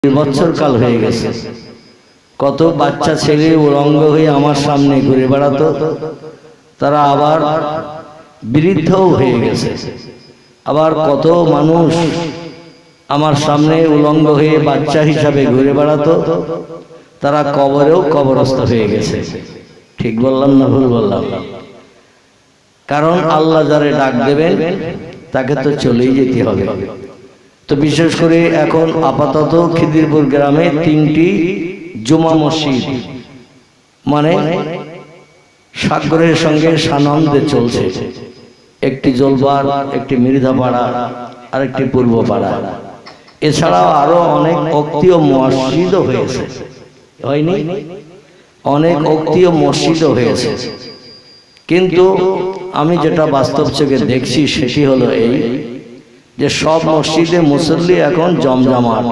বছর কাল হয়ে গেছে, কত বাচ্চা ছেলে উলঙ্গ হয়ে আমার সামনে ঘুরে বেড়াতো, তারা আবার বৃদ্ধও হয়ে গেছে। আবার কত মানুষ আমার সামনে উলঙ্গ হয়ে বাচ্চা হিসাবে ঘুরে বেড়াতো, তারা কবরেও কবরস্থ হয়ে গেছে। ঠিক বললাম না ভুল বললাম? কারণ আল্লাহ যারে ডাক দেবেন তাকে তো চলেই যেতে হবে। তো বিশেষ করে এখন আপাতত খিদিরপুর গ্রামে 3টি জুমা মসজিদ মানে সাগরের সঙ্গে সানন্দে চলছে। একটি জলবার, একটি মৃধাপাড়া, আর একটি পূর্বপাড়া। এছাড়াও আরো অনেক অক্তীয় মসজিদও হয়েছে, হয়নি? অনেক অক্তীয় মসজিদও হয়েছে। কিন্তু আমি যেটা বাস্তব চোখে দেখছি সেটি হলো এই যে সব মসজিদে মুসল্লি এখন জমজমাট।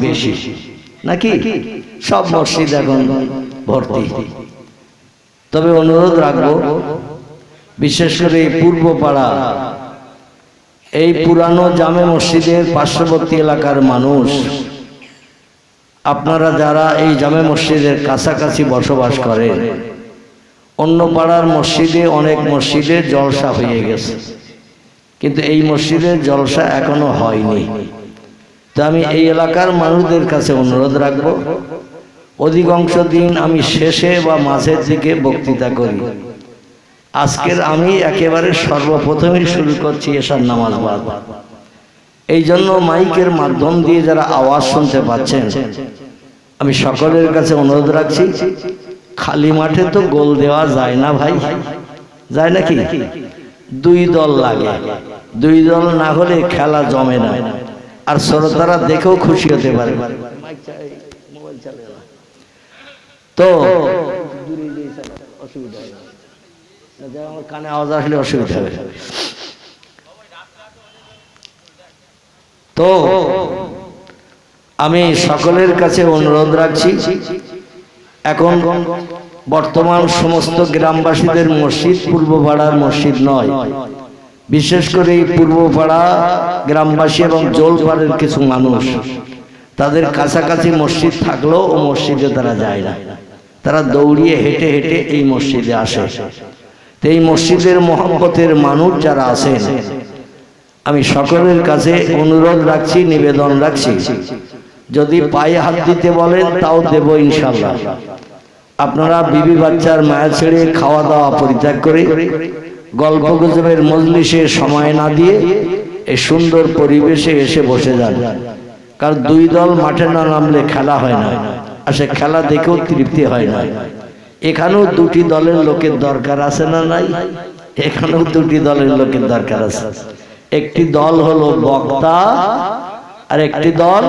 বেশি নাকি সব মসজিদ এখন ভর্তি। তবে অনুরোধ রাখবো, বিশেষ করে পূর্ব পাড়া, এই পুরানো জামে মসজিদের পার্শ্ববর্তী এলাকার মানুষ, আপনারা যারা এই জামে মসজিদের কাছাকাছি বসবাস করেন, অন্য পাড়ার মসজিদে অনেক মসজিদে জলসা হয়ে গেছে, কিন্তু এই মসজিদের জলসা এখনো হয়নি। তো আমি এই এলাকার মানুষদের কাছে অনুরোধ রাখবো, অধিকাংশ দিন আমি শেষে বা মাঝের দিকে বক্তৃতা করি। আজকের আমি একেবারে সর্বপ্রথমেই শুরু করছি এশার নামাজ বাদ। এই জন্য মাইকের মাধ্যম দিয়ে যারা আওয়াজ শুনতে পাচ্ছেন, আমি সকলের কাছে অনুরোধ রাখছি, খালি মাঠে তো গোল দেওয়া যায় না ভাই, যায় নাকি? 2 দল লাগে, 2 দল না হলে খেলা জমে না, আর শ্রোতারা দেখেও খুশি হতে পারে। তো অসুবিধা হয়, আমার কানে আওয়াজ আসলে অসুবিধা হবে। তো আমি সকলের কাছে অনুরোধ রাখছি, এখন বর্তমান সমস্ত গ্রামবাসীদের মসজিদ পূর্বপাড়ার মসজিদ নয়, বিশেষ করে এই পূর্বপাড়া গ্রামবাসী এবং জলপাড়ের কিছু মানুষ, তাদের কাছাকাছি মসজিদ থাকলেও ও মসজিদে তারা যায় না, তারা দৌড়িয়ে হেঁটে হেঁটে এই মসজিদে আসে। তো এই মসজিদের মহব্বতের মানুষ যারা আছেন, আমি সকলের কাছে অনুরোধ রাখছি, নিবেদন রাখছি, যদি পায়ে হাত দিতে বলেন তাও দেব ইনশাআল্লাহ। আপনারা বিবি বাচ্চার মায়া ছেড়ে খাওয়া দাওয়া পরিত্যাগ করে গল্প গুজবের মজলিসে সময় না দিয়ে এই সুন্দর পরিবেশে এসে বসে যান। কারণ 2 দল মাঠে না নামলে খেলা হয় না, আর সে খেলা দেখেও তৃপ্তি হয় না। এখানেও 2টি দলের লোকের দরকার আছে না নাই? এখানেও 2টি দলের লোকের দরকার আছে। একটি দল হলো বক্তা আর একটি দল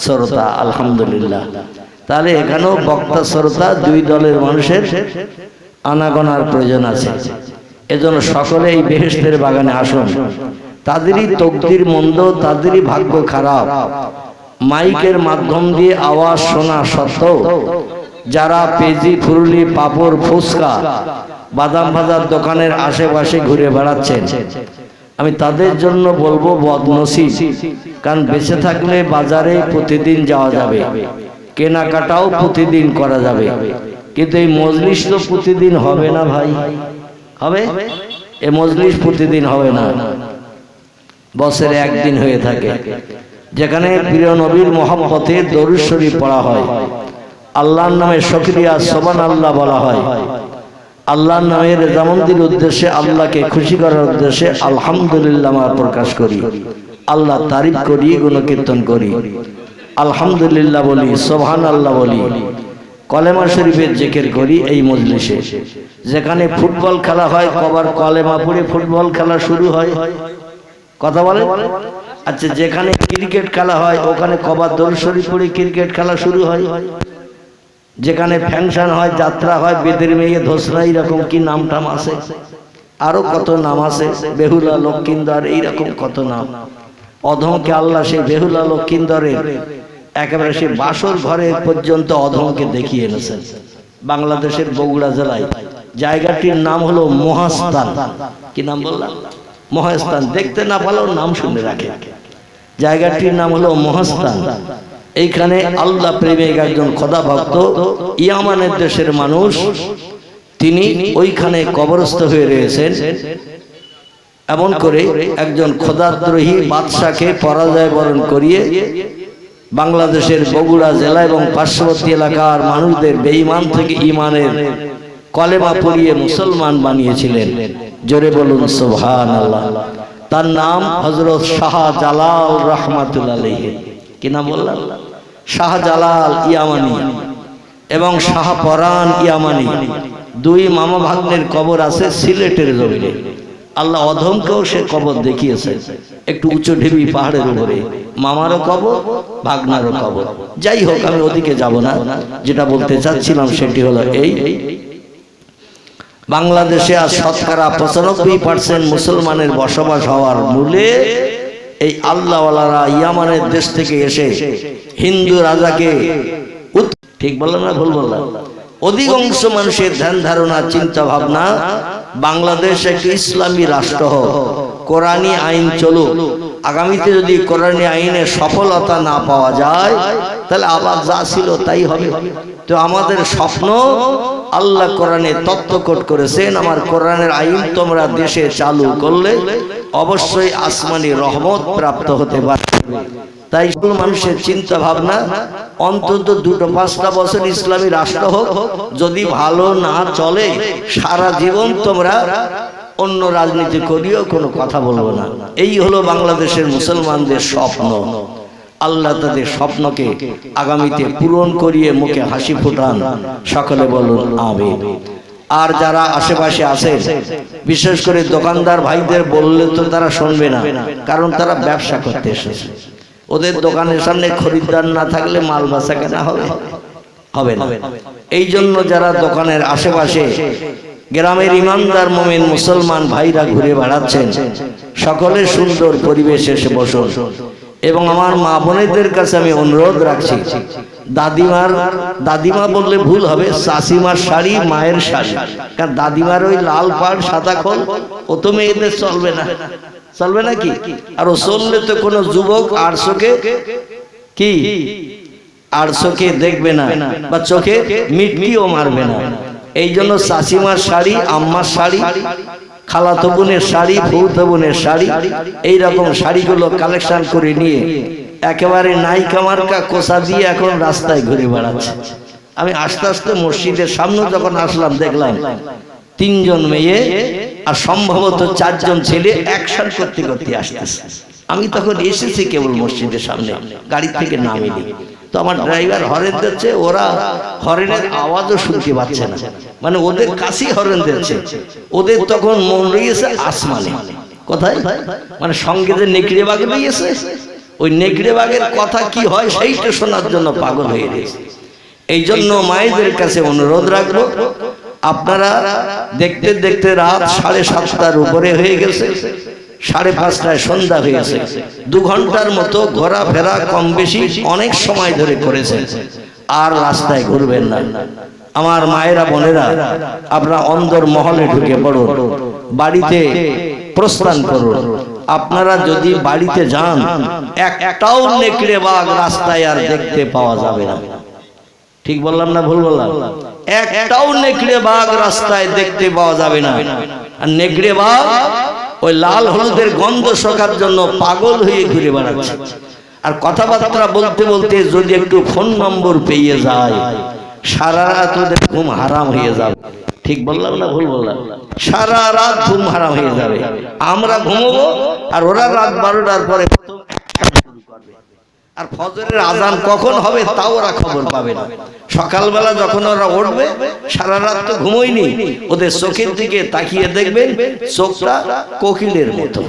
শ্রোতা। আলহামদুলিল্লাহ, তাহলে এখানেও বক্তা শ্রোতা 2 দলের মানুষের আনাগোনার প্রয়োজন আছে। এজন্য সকলে এই বেহেশতের বাগানে আসুন। তাদেরই তকদির মন্দ, তাদেরই ভাগ্য খারাপ, মাইকের মাধ্যম দিয়ে আওয়াজ শোনা সত্ত্বেও যারা পেজি ফুরুলি পাপড় ফুচকা বাদাম ভাজার দোকানের আশেপাশে ঘুরে বেড়াচ্ছেন, আমি তাদের জন্য বলবো বদনসিব। কারণ বেঁচে থাকলে বাজারে প্রতিদিন যাওয়া যাবে, কেনাকাটাও প্রতিদিন করা যাবে, কিন্তু এই মজলিস তো প্রতিদিন হবে না ভাই। হবে? এই মজলিস প্রতিদিন হবে না, বছরে একদিন হয়ে থাকে, যেখানে প্রিয় নবীর মহব্বতে দরুদ শরীফ পড়া হয়, আল্লাহর নামে শুকরিয়া সুবহানাল্লাহ বলা হয়, আল্লাহর নামে রেজামন্দির উদ্দেশ্যে, আল্লাহকে খুশি করার উদ্দেশ্যে আলহামদুলিল্লাহ আমরা প্রকাশ করি, আল্লাহ তারিফ করি, গুণকীর্তন করি, আলহামদুলিল্লাহ বলি, সুবহানাল্লাহ বলি, কলেমা শরীফের জিকির করি। এই মজলিসে যেখানে ফুটবল খেলা হয়, কবার কলেমা পড়ে ফুটবল খেলা শুরু হয়, কথা বলে। আচ্ছা, যেখানে ক্রিকেট খেলা হয় ওখানে কবার দরুদ শরীফ পড়ে ক্রিকেট খেলা শুরু হয়। যেখানে ফাংশন হয়, যাত্রা হয়, বেদের মেয়ে ধোসরা, এইরকম কি নাম টাম আছে, আরো কত নাম আছে, বেহুলা লক্ষিন্দর, এইরকম কত নাম। অধমকে আল্লাহ সেই বেহুলা লক্ষিন্দরের একেবারে সে বাসর ঘরে পর্যন্ত অধমকে দেখিয়ে এনেছেন। বাংলাদেশের বগুড়া জেলায় জায়গাটির নাম হলো মহাস্থান। কি নাম বললাম? মহাস্থান। দেখতে না পারলেও নাম শুনে রাখে। জায়গাটির নাম হলো মহাস্থান। এইখানে আল্লাহ প্রেমিক একজন খোদা ভক্ত ইয়ামানের দেশের মানুষ, তিনি ওইখানে কবরস্থ হয়ে রয়েছেন। এমন করে একজন খোদাদ্রোহী বাদশাকে পরাজয় বরণ করিয়ে বাংলাদেশের বগুড়া জেলা এবং পার্শ্ববর্তী এলাকার মানুষদের বেঈমান থেকে ঈমানের কলেমা পড়িয়ে মুসলমান বানিয়েছিলেন। জোরে বলুন সুবহানাল্লাহ। তার নাম হযরত শাহজালাল রাহমাতুল্লাহ আলাইহি। কি নাম বললাম? শাহজালাল ইয়ামানি এবং শাহপরান ইয়ামানি, দুই মামা ভাগ্নের কবর আছে সিলেটের জমিনে। আল্লাহ অধমকেও সে কবর দেখিয়েছে, একটু উঁচু ঢিবি পাহাড়ের উপরে। মামারও কবর, ভাগনারও কবর। যাই হোক, আমি ওদিকে যাব না। যেটা বলতে চাচ্ছিলাম সেটি হলো এই, বাংলাদেশে আজ শতকরা 95% মুসলমানের বসবাস হওয়ার মূলে এই আল্লাহওয়ালারা ইয়ামানের দেশ থেকে এসে হিন্দু রাজাকে, ঠিক বললাম না ভুল বললাম? অধিকাংশ মানুষের ধ্যান ধারণা চিন্তা ভাবনা বাংলাদেশ একটি ইসলামী রাষ্ট্র হোক, কোরআনী আইন চলুক। আগামীতে যদি কোরআনী আইনে সফলতা না পাওয়া যায় তাহলে আবার যা ছিল তাই হবে। তো আমাদের স্বপ্ন, আল্লাহ কোরআনে তত্ত্বকোট করেছেন, আমার কোরআনের আইন তোমরা দেশে চালু করলে অবশ্যই আসমানি রহমত প্রাপ্ত হতে পারবে। তাই মানুষের চিন্তা ভাবনা অন্তত 2-5টা বছর ইসলামী রাষ্ট্র হোক, যদি ভালো না চলে সারা জীবন তোমরা অন্য রাজনীতি করিও, কোনো কথা বলবো না। এই হলো বাংলাদেশের মুসলমানদের স্বপ্ন। আল্লাহ তাদের স্বপ্নকে আগামীতে পূরণ করিয়ে মুখে হাসি ফোটান। সকলে বলুন আমিন। আর যারা আশেপাশে আছে, বিশেষ করে দোকানদার ভাইদের বললে তো তারা শুনবে না, কারণ তারা ব্যবসা করতে এসেছে। ওদের দোকানের সামনে খরিদ্দার না থাকলে মাল বেচা কেনা হবে না। এই জন্য যারা দোকানের আশেপাশে গ্রামের ইমানদার মুমিন মুসলমান ভাইরা ঘুরে বেড়াচ্ছেন, সকলে সুন্দর পরিবেশে এসে বসুন। এবং আমার মা বোনেদের কাছে আমি অনুরোধ রাখছি, দাদিমা বললে ভুল হবে, চাষিমার শাড়ি মায়ের শাড়ি। কারণ দাদিমার ওই লাল পাড় সাদা খোল ও তো মেয়েদের চলবে না, চলবে নাকি? আর ও চললে তো কোনো যুবক আর চোখে কি আর চোখে দেখবে না, বা চোখে মিটকিও মারবে না। এই জন্য চাষিমার শাড়ি, আম্মার শাড়ি, খালাতো বোনের শাড়ি, ফুফাতো বোনের শাড়ি, এইরকম শাড়িগুলো কালেকশন করে নিয়ে একেবারে নায়িকা মার্কা কোষা দিয়ে এখন রাস্তায় ঘুরে বেড়াচ্ছে। আমি আস্তে আস্তে মসজিদের সামনে যখন আসলাম, দেখলাম 3 জন মেয়ে আর সম্ভবত 4 জন ছেলে অ্যাকশন করতে করতে আসতেছে। আমি তখন এসেছি কেবল মসজিদের সামনে, গাড়ি থেকে নামিনি। তো আমার ড্রাইভার হরেন দিচ্ছে, ওরা হরেনের আওয়াজও শুনতে পাচ্ছে না, মানে ওদের কাছেই হরেন দিচ্ছে। ওদের তখন মন রয়েছে আসমানে। কোথায়? মানে সঙ্গে যে নেকড়ে বাঘ রয়েছে, ওই নেকড়ে বাঘের কথা কি হয় সেইটা শোনার জন্য পাগল হয়ে গেছে। এই জন্য মায়েদের কাছে অনুরোধ রাখবো, আপনারা দেখতে দেখতে রাত 7:30টার উপরে হয়ে গেছে, 5:30টায় সন্ধ্যা হয়েছে। 2 ঘন্টার মতো ঘোরাফেরা কম বেশি অনেক সময় ধরে করেছেন। আর রাস্তায় ঘুরবেন না। আমার মায়েরা বোনেরা, আপনারা অন্দর মহলে ঢুকে পড়ুন, বাড়িতে প্রস্থান করুন। আপনারা যদি বাড়িতে যান, একটাও নেকড়ে বাঘ রাস্তায় আর দেখতে পাওয়া যাবে না। ঠিক বললাম না ভুল বললাম? একটাও নেকড়ে বাঘ রাস্তায় দেখতে পাওয়া যাবে না। আর নেকড়ে বাঘ ওই লাল হলুদের গন্ধ শোকার জন্য পাগল হয়ে ঘুরে বেড়াচ্ছে। আর কথাবার্তা বলতে বলতে যদি একটু ফোন নম্বর পেয়ে যায়, সারা রাত ওদের ঘুম হারাম হয়ে যাবে। ঠিক বললাম না ভুল বললাম? সারা রাত ঘুম হারাম হয়ে যাবে। আমরা ঘুমবো আর ওরা রাত 12টার পরে আর ফজরের আজান কখন হবে তাও ওরা খবর পাবে না। সকালবেলা যখন ওরা উঠবে, সারা রাত তো ঘুমোয়নি, ওদের চোখের দিকে তাকিয়ে দেখবেন চোখটা কোকিলের মতো।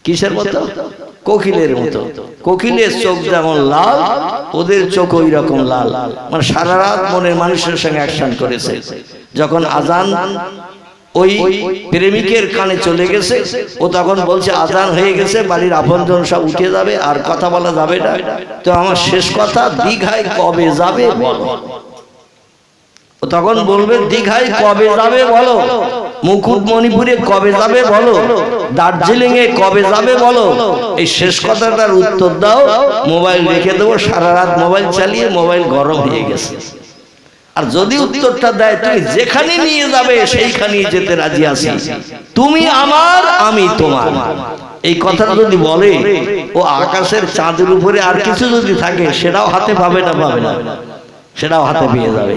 কিসের মতো? কোকিলের মতো। কোকিলের চোখ যেমন লাল, ওদের চোখ ওই রকম লাল। মানে সারা রাত মনের মানুষের সঙ্গে অ্যাকশন করেছে। যখন আজান ওই প্রেমিকের কানে চলে গেছে, ও তখন বলছে আজান হয়ে গেছে, বাড়ির আপনজন সব উঠে যাবে, আর কথা বলা যাবে না। তো আমার শেষ কথা, দীঘায় কবে যাবে বলো। ও তখন বলবে দীঘায় কবে যাবে বলো, মুকুটমণিপুরে কবে যাবে বলো, দার্জিলিং এ কবে যাবে বলো। এই শেষ কথাটার উত্তর দাও, মোবাইল রেখে দেবো, সারা রাত মোবাইল চালিয়ে মোবাইল গরম হয়ে গেছে। আর যদি উত্তরটা দেয় তুমি যেখানে নিয়ে যাবে সেইখানেই যেতে রাজি আছি, তুমি আমার আমি তোমার, এই কথাটা যদি বলে, ও আকাশের চাঁদের উপরে আর কিছু যদি থাকে সেটাও হাতে পাবে না, পাবে না, সেটাও হাতে পেয়ে যাবে।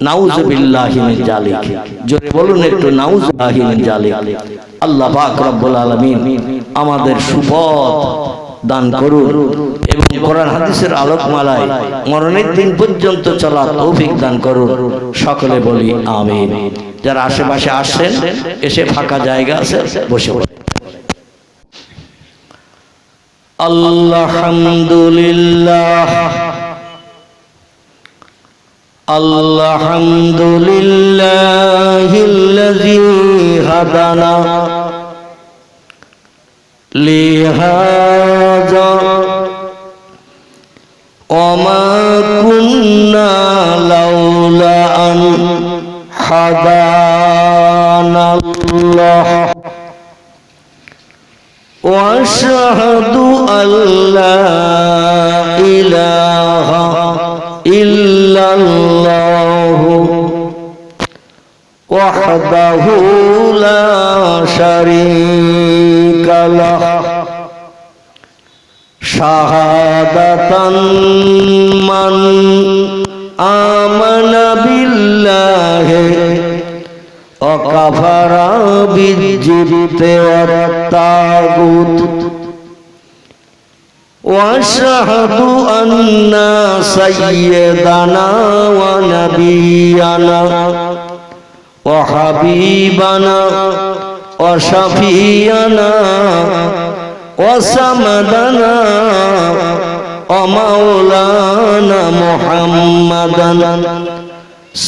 নাউযুবিল্লাহি মিন যালিক, জোরে বলুন একটু নাউযুবিল্লাহি মিন যালিক। আল্লাহ পাক রব্বুল আলামিন আমাদের সুপথ দান করুন এবং কোরআন হাদিসের আলোকমালায় মরণের দিন পর্যন্ত চলার তৌফিক দান করুন। সকলে বলি আমিন। যারা আশেপাশে আসছেন এসে ফাঁকা জায়গা আছে বসে পড়ুন। আলহামদুলিল্লাহ আলহামদুলিল্লাহিল্লাযী হাদানা লিহাযা ওয়া মা কুন্না লাউলা আন হাদানাল্লাহ ওয়া আশহাদু আল্লা ইলাহা ইল্লাল্লাহু ওয়াহদাহু লা শারীকা লাহু শাহাদাতান মান আমানা বিল্লাহি ওয়া কাফারা বিজ্জিবতি ওয়াত তাগুত واشهد ان سيدنا ونبينا وحبيبنا وشفيعنا وسندنا ومولانا محمدا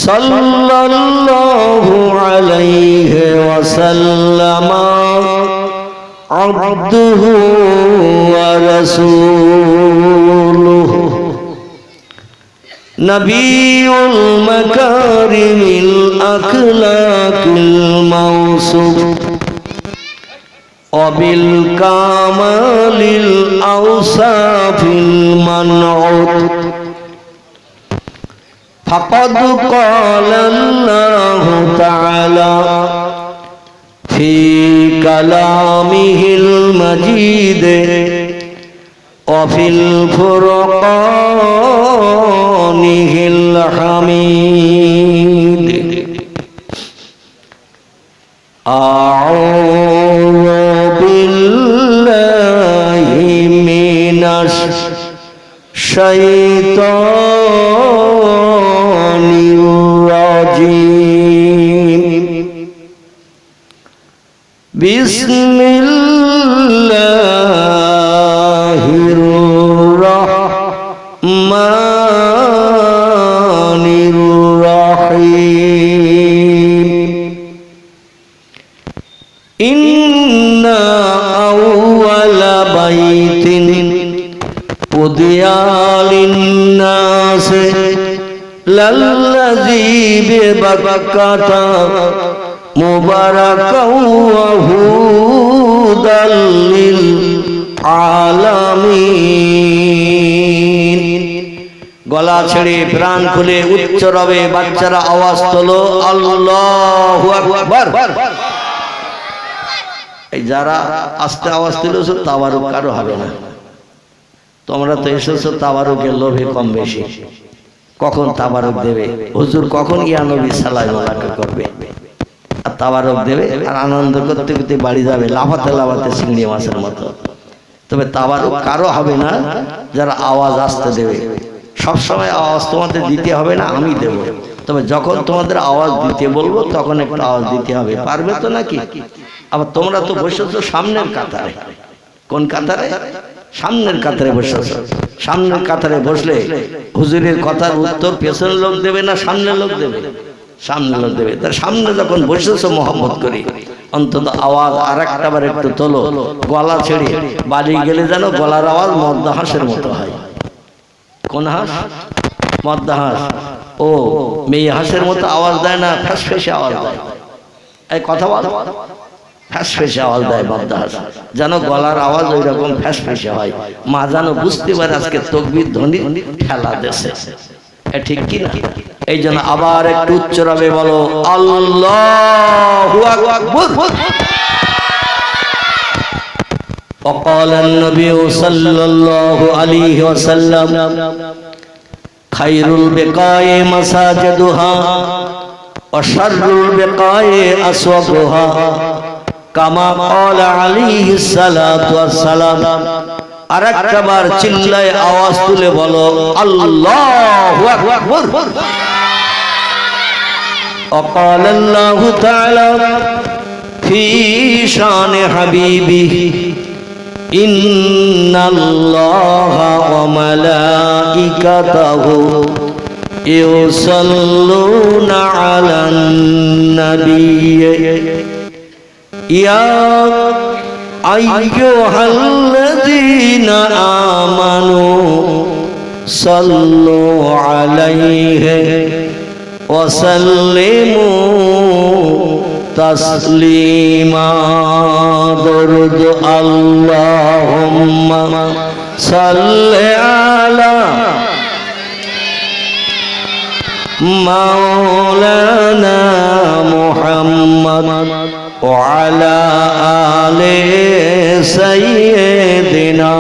صلى الله عليه وسلم عبده ورسوله نبي المكارم الأخلاق الموصوف وبالكمال الأوصاف المنعوت فقد قال الله تعالى في كلامه المجيد وفي الفرقانه الحميد أعوذ بالله من الشيطان الرجيم بسم الله الرحمن الرحيم إن أول بيت وضع للناس للذي ببكة مباركا وهدى للعالمين গলা ছেড়ে প্রাণ খুলে উচ্চ রবে বাচ্চারা আওয়াজ তোলো আল্লাহু আকবার। এই যারা আস্তে আওয়াজ তুলেছো তাবারুক কারো হবে না। তোমরা তো এসেছো তাবারুকের লোভে কম বেশি। কখন তাবারুক দেবে হুজুর, কখন ইয়া নবী সাল্লাল্লাহু আলাইহি ওয়াসাল্লাম করবে, আর তাবারুক দেবে আর আনন্দ করতে করতে বাড়ি যাবে লাফাতে লাফাতে চিংড়ি মাছের মতো। তবে তাবারুক কারো হবে না যারা আওয়াজ আসতে দেবে। সবসময় আওয়াজ তোমাদের দিতে হবে না, আমি দেব। তবে যখন তোমাদের আওয়াজ দিতে বলবো তখন একটু আওয়াজ দিতে হবে, পারবে তো নাকি? আবার তোমরা তো বসেছো সামনের কাতারে। কোন কাতারে? সামনের কাতারে বসেছো। সামনের কাতারে বসলে হুজুরের কথার উত্তর পেছনের লোক দেবে না সামনের লোক দেবে? সামনে লোক দেবে, তার সামনে যখন বসেছো মোহাম্মত করি অন্তত আওয়াজ আর একটাবার একটু তোলো, গলা ছেড়ে বাড়ি গেলে যেন গলার আওয়াজ মদ্দা হাঁসের মতো হয়। কোন হাঁস? মদ্দা হাঁস। ও মেয়ে হাঁসের মতো আওয়াজ দেয় না, ফ্যাস ফেসে আওয়াজ দেয়। এই কথা বল, ফ্যাস ফেসে আওয়াজ দেয় মদ্দা হাঁস, যেন গলার আওয়াজ ওই রকম ফ্যাস ফেসে হয়। মা যেন বুঝতে পারে আজকে তকবীর ধ্বনি ঠেলা দেশে, ঠিক কি না? এই জন্য আবার একটু উচ্চরাবে বলো আল্লাহু আকবার। وقال النبي صلى الله عليه وسلم خير البقاع مساجدها وشر البقاع أسواقها كما قال عليه الصلاة والسلام। আর একবার চিল্লায় আওয়াজ তুলে বলো আল্লাহু আকবার। وقال الله تعالى في شان حبيبه إن الله وملائكته يصلون على النبي يا أيها الذين آمنوا صلوا عليه وسلموا تسليما درد اللهم صل على مولانا محمد وعلى آل سيدنا।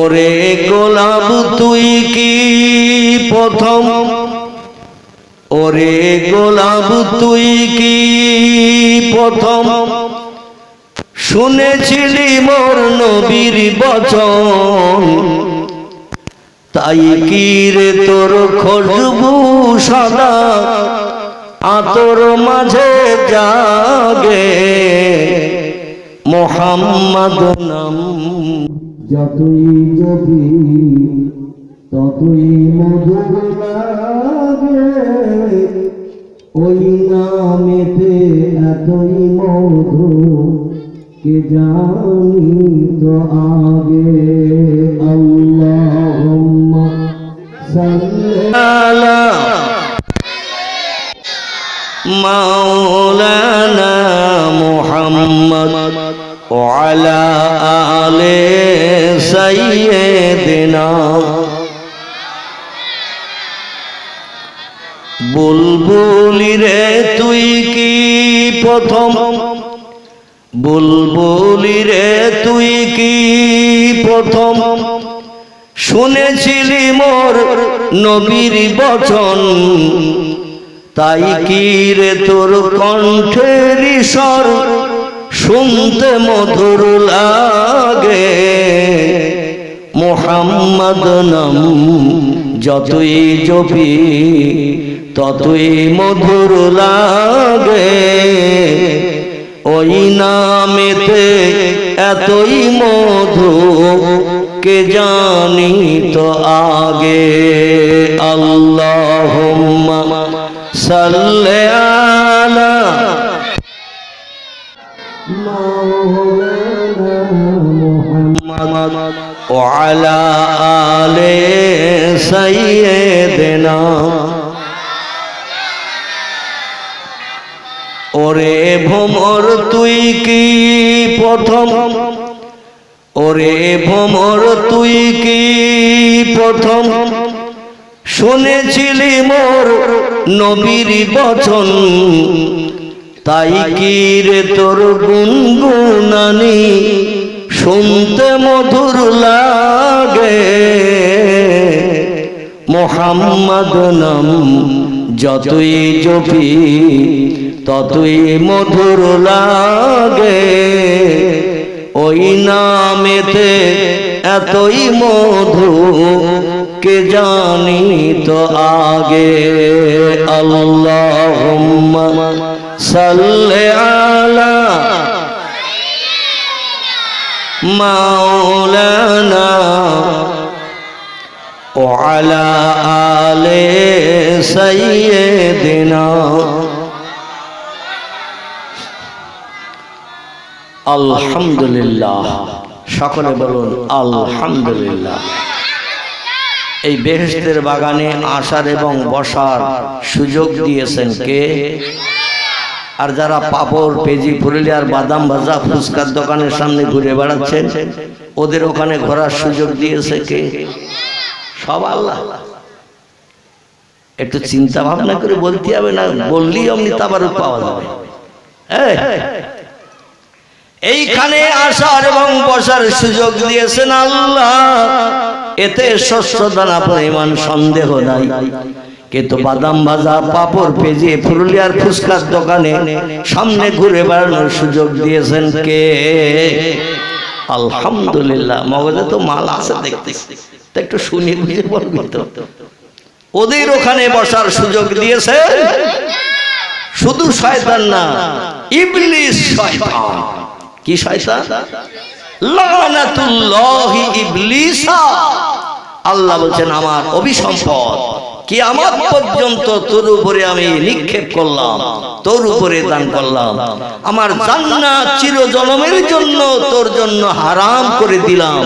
ওরে গোলাপ তুই কি প্রথম, ওরে গোলাপ তুই কি প্রথম শুনেছিলি মোর নবীর বচন, তাই কি রে তোর খুশবু সদা আতর মাঝে জাগে। মোহাম্মদ নাম যতই জপি ততই মধুর লাগে, ওই নামেতে এতই মধু কে জানি তো আগে। আল্লাহুম্মা সাল্লি আলা মাওলানা মুহাম্মদ ওয়া আলা আলি সাইয়্যিদিনা। বুলবুলি রে তুই কি প্রথম, বুলবুলি রে তুই কি প্রথম শুনেছিলি মোর নবীর বচন, তাই কি রে তোর কণ্ঠের স্বর শুনতে মধুর লাগে। মুহাম্মদ নাম যতই জপি ততই মধুর লাগে, ওই নামেতে এতই মধু কে জানি তো আগে। আল্লাহুম্মা সাল্লি আলা মাওলানা মুহাম্মদ ওয়া আলা আলি সাইয়্যিদিনা। ওরে ভোমর তুই কি প্রথম, ওরে ভোমর তুই কি প্রথম শুনেছিলি মোর নবীর বচন, তাই কি রে তোর গুনগুনানি শুনতে মধুর লাগে। মুহাম্মদ নাম যতই জপি ততই মধুর লাগে, ওই নামেতে এতই মধু কে জানি তো আগে। আল্লাহুম্মা সাল্লি আলা মাওলানা وعلى آل سيدنا আলহামদুলিল্লাহ। সকলে বলুন আলহামদুলিল্লাহ। এই বেহেশতের বাগানে আসার এবং বসার সুযোগ দিয়েছেন কে? আর যারা পাপড়, পেজি, পুরুলিয়ার বাদাম ভাজা, ফুচকার দোকানের সামনে ঘুরে বেড়াচ্ছেন, ওদের ওখানে ঘোরার সুযোগ দিয়েছে কে? সব আল্লাহ। একটু চিন্তা ভাবনা করে বলতে হবে না, বললেই অমনি তাবারুক পাওয়া যাবে। এইখানে আসার এবং বসার সুযোগ দিয়েছেন আল্লাহ, এতে শস্য দানা পরিমাণ সন্দেহ নাই। কিন্তু বাদাম ভাজা, পাপড়, পেঁজে, পুরুলিয়ার ফুচকার দোকানে সামনে ঘুরে বেড়ানোর সুযোগ দিয়েছেন কে? আলহামদুলিল্লাহ। মগজে তো মাল আছে দেখতেছি, একটু শুনে বুঝে বলবি তো। ওদের ওখানে বসার সুযোগ দিয়েছে শুধু শয়তান না, ইবলিস শয়তান। কি শয়তান? লানাতুল্লাহি ইবলিসা। আল্লাহ বলছেন আমার অভিসম্পদ কিয়ামত পর্যন্ত তোর উপরে আমি নিক্ষেপ করলাম, তোর উপরে দান করলাম। আমার জান্নাত চিরজনমের জন্য তোর জন্য হারাম করে দিলাম।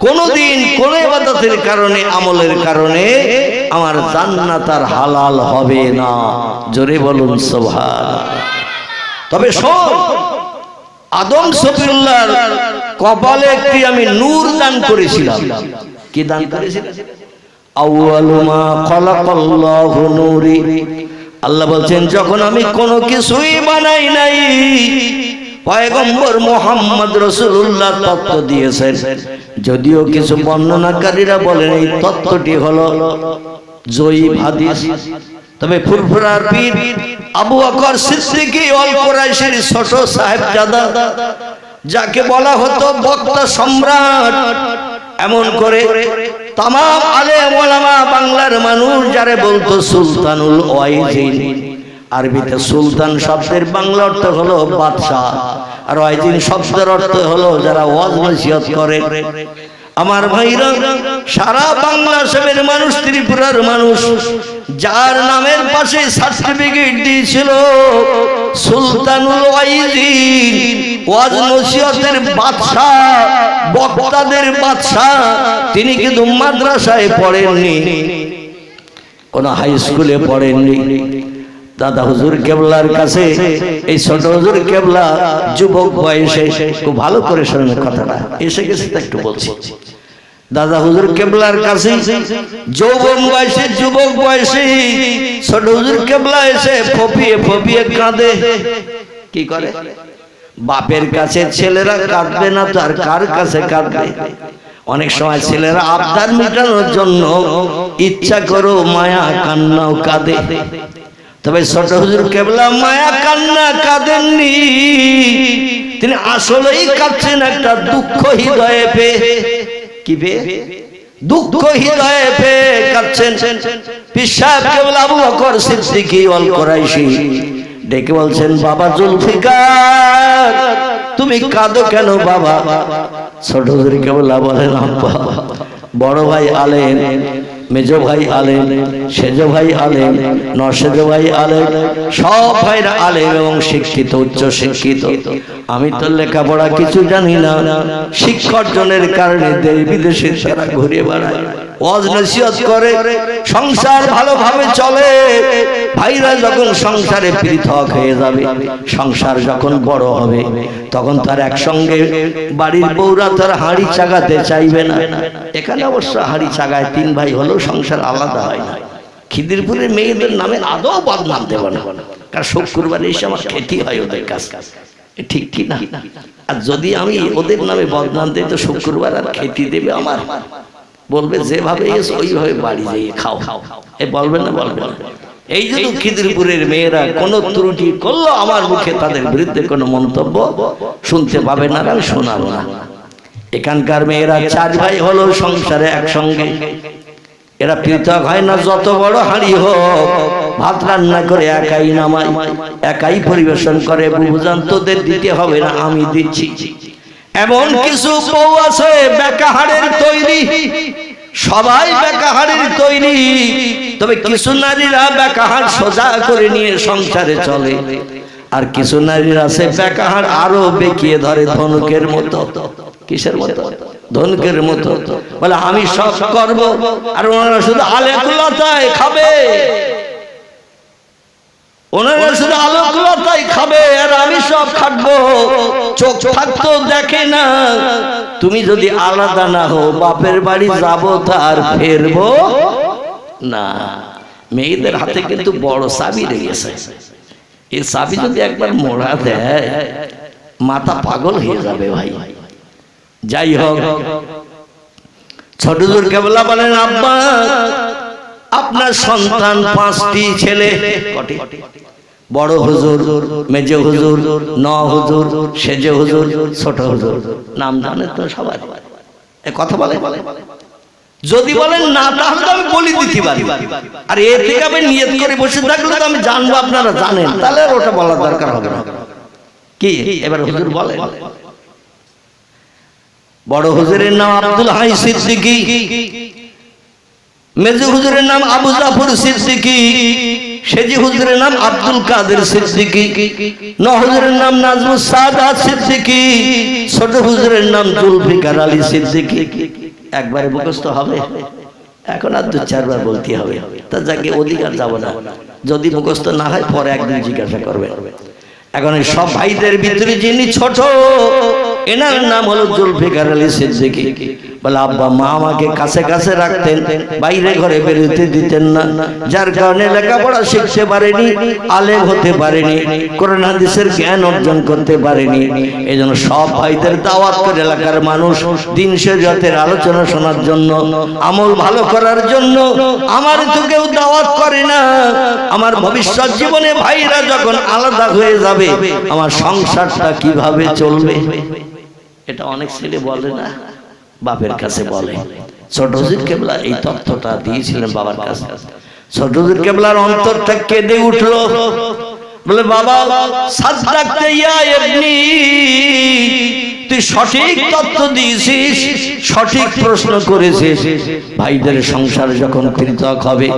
কোনদিন কোন ইবাদতের কারণে, আমলের কারণে আমার জান্নাত আর হালাল হবে না। জোরে বলুন সুবহানাল্লাহ। তবে শোন, আদম সফিউল্লাহর কপালে একটি আমি নূর দান করেছিলাম। কি দান করেছিলাম? আউয়ালু মা খালাকাল্লাহু নূরি। আল্লাহ বলছেন যখন আমি কোনো কিছুই বানাই নাই, পয়গম্বর মুহাম্মদ রাসূলুল্লাহ তত্ত্ব দিয়েছেন। যদিও কিছু বর্ণনাকারীরা বলেন এই তত্ত্বটি হলো জয়ীব হাদিস, তবে ফুরফুরার পীর আবু বকর সিদ্দিক আল কুরাইশির ছোট সাহেবজাদা, যাকে বলা হতো বক্তা সম্রাট, এমন করে তামাম আলেম ওলামা বাংলার মানুষ যারে বলতো সুলতানুল ওয়াইজিন। আরবিতে সুলতান শব্দের বাংলা অর্থ হলো বাদশাহ, আর ওয়াইজিন শব্দের অর্থ হলো যারা ওয়াজ নসিহত করে। আমার ভাইরা, সারা বাংলাদেশের মানুষ, ত্রিপুরার মানুষ, যার নামের পাশে সার্টিফিকেট দিয়েছিল সুলতানুল ওয়াইজিন, ওয়াজ নসিহতের বাদশাহ, বক্তাদের বাদশাহ, তিনি কিন্তু মাদ্রাসায় পড়েননি, কোন হাই স্কুলে পড়েননি। দাদা হুজুর কেবলার কাছে এই ছোট হুজুর কেবলা যুবক বয়সে, খুব ভালো করে শোনেন কথাটা, এসে গেছে তো একটু বলছি। দাদা হুজুর কেবলার কাছে যৌবন বয়সে, যুবক বয়সে ছোট হুজুর কেবলা এসে ফপিয়ে ফপিয়ে কাঁদে। কি করে? বাপের কাছে ছেলেরা কাঁদবে না তো আর কার কাছে কাঁদবে? অনেক সময় ছেলেরা আবদার মেটানোর জন্য ইচ্ছা করো মায়া কান্নাও কাঁদে। তবে ছোট হুজুর কেবলা মায়া কান্না কাঁদেননি, তিনি আসলেই কাঁদছেন একটা দুঃখ হৃদয়ে পেয়ে। কি পেয়ে? দুঃখ হৃদয়ে পেয়ে কাঁদছেন। পীর সাহেব কেবলা আবু বকর সিদ্দিক আল কুরাইশি ডেকে বলছেন, বাবা জুলফিকার, তুমি কাঁদো কেন বাবা? ছোট হুজুর কেবলা বলেন, আব্বা, বড় ভাই আলেম, মেজো ভাই আলেম, সেজো ভাই আলেম, নসেজো ভাই আলেম, সব ভাইরা আলেম এবং শিক্ষিত, উচ্চ শিক্ষিত। আমি তো লেখাপড়া কিছু জানি না, শিক্ষা অর্জনের কারণে দেশ বিদেশে সারা ঘুরে বেড়ায়, ওয়াজ নসিহত করে, সংসার ভালোভাবে চলে। ভাইরা যখন সংসারে পৃথক হয়ে যাবে, সংসার যখন বড় হবে, তখন তার একসঙ্গে বাড়ির বউরা তার হাঁড়ি চাগাতে চাইবে না। এখানে অবশ্য হাঁড়ি চাগায়, তিন ভাই হলেও সংসার আলাদা হয় না। খিদিরপুরের মেয়েদের নামে আদৌ বদনাম দেব না, কারণ শুক্রবারে এসে আমার খেতে হয় ওদের কাছে, ঠিক কি না? আর যদি আমি ওদের নামে বদনাম দিই তো শুক্রবার আর খেতে দেবে আমার, বলবে যেভাবে এসে ওইভাবে বাড়ি যেয়ে খাও। এ বলবে না? বলবে না। এই যে খিদিরপুরের মেয়েরা কোনো ত্রুটি করলো, আমার মুখে তাদের বিরুদ্ধে কোনো মন্তব্য শুনতে পাবে না, আমি শোনাবো না। এখানকার মেয়েরা চার ভাই হলো সংসারে একসঙ্গে, এরা পৃথক হয় না। যত বড় হাঁড়ি হোক, ভাত রান্না করে একাই নামাই, একাই পরিবেশন করে। বুঝান তোদের দিতে হবে না, আমি দিচ্ছি। এমন কিছু বউ আছে বেকা হাড়ের তৈরি, সবাই বেকাহারের তৈরি, তবে কিছু নারীরা বেকাহার সোজা করে নিয়ে সংসারে চলে, আর কিছু নারীরা আছে বেকাহার আরো বেঁকিয়ে ধরে ধনুকের মতো। কিসের মতো? ধনুকের মতো। বলে আমি সব করব, আর ওনারা শুধু আলেকুলতায় খাবে, ওনারা শুধু আলোকলতাই খাবে, আর আমি সব খাটবো। চোখ থাকতো দেখে না। তুমি যদি আলাদা না হো, বাপের বাড়ি যাবো তার ফেরবো না। মেয়েদের হাতে কিন্তু বড় চাবি লেগেছে। এই চাবি যদি একবার মোড়া দেয়, মাথা পাগল হয়ে যাবে ভাই। যাই হোক, ছোট হুজুর কেবলা বলেন, আব্বা আপনার সন্তান 5টি ছেলে। কটি? বড় হুজুর, মেজে হুজুর, ন হুজুর, সেজে হুজুর, ছোট হুজুর। নাম জানেন তো সবাই? কথা বলে? যদি বলেন না, তাহলে তো আমি বলি দিতে পারি। আর এর থেকে আমি নিয়ত করে বসে থাকলে তো আমি জানবো আপনারা জানেন, তাহলে আর ওটা বলার দরকার হবে না। কি এবার হুজুর বলেন? বড় হুজুরের নাম আব্দুল হাই সিদ্দিকী, মেজু হুজুরের নাম আবু জাফর সিদ্দিকী, সেজি হুজুরের নাম আব্দুল কাদের সিদ্দিকী, ন হুজুরের নাম নাজমুস সাদাত সিদ্দিকী, ছোট হুজুরের নাম জুলফিকার আলী সিদ্দিকী। একবারে মুখস্থ হবে? এখন আর 2-4 বার বলতে হবে। তা যাকে অধিকার যাব না, যদি মুখস্থ না হয় পরে একদিন জিজ্ঞাসা করবে। এখন এই সব ভাইদের ভিতরে যিনি ছোট, এনার নাম হলো জুলফিকার আলী সিদ্দিকী। বলে আব্বা মা আমাকে কাছে কাছে রাখতেন, বাইরে ঘরে বেরোতে দিতেন না, যার কারণে লেখাপড়া শিখতে পারেনি, আলেম হতে পারেনি, কোরআন হাদিসের জ্ঞান অর্জন করতে পারেনি। এই জন্য সব ভাইদের দাওয়াত করে এলাকার মানুষ দিন শরিয়তের আলোচনা শোনার জন্য, আমল ভালো করার জন্য। আমার তো কেউ দাওয়াত করে না। আমার ভবিষ্যৎ জীবনে ভাইরা যখন আলাদা হয়ে যাবে, আমার সংসারটা কিভাবে চলবে? এটা অনেক ছেলে বলে না, বাপের কাছে বলে। ছোট হুজুর কেবলা এই তথ্যটা দিয়েছিলেন বাবার কাছে। ছোট হুজুর কেবলার অন্তরটা কেঁদে উঠলো। বলে বাবা সাদ্দাকতে ইয়া ইবনি, তুই সঠিক তথ্য দিয়েছিস, সঠিক প্রশ্ন করেছিস। ভাইদের সংসার যখন পৃথক হবে,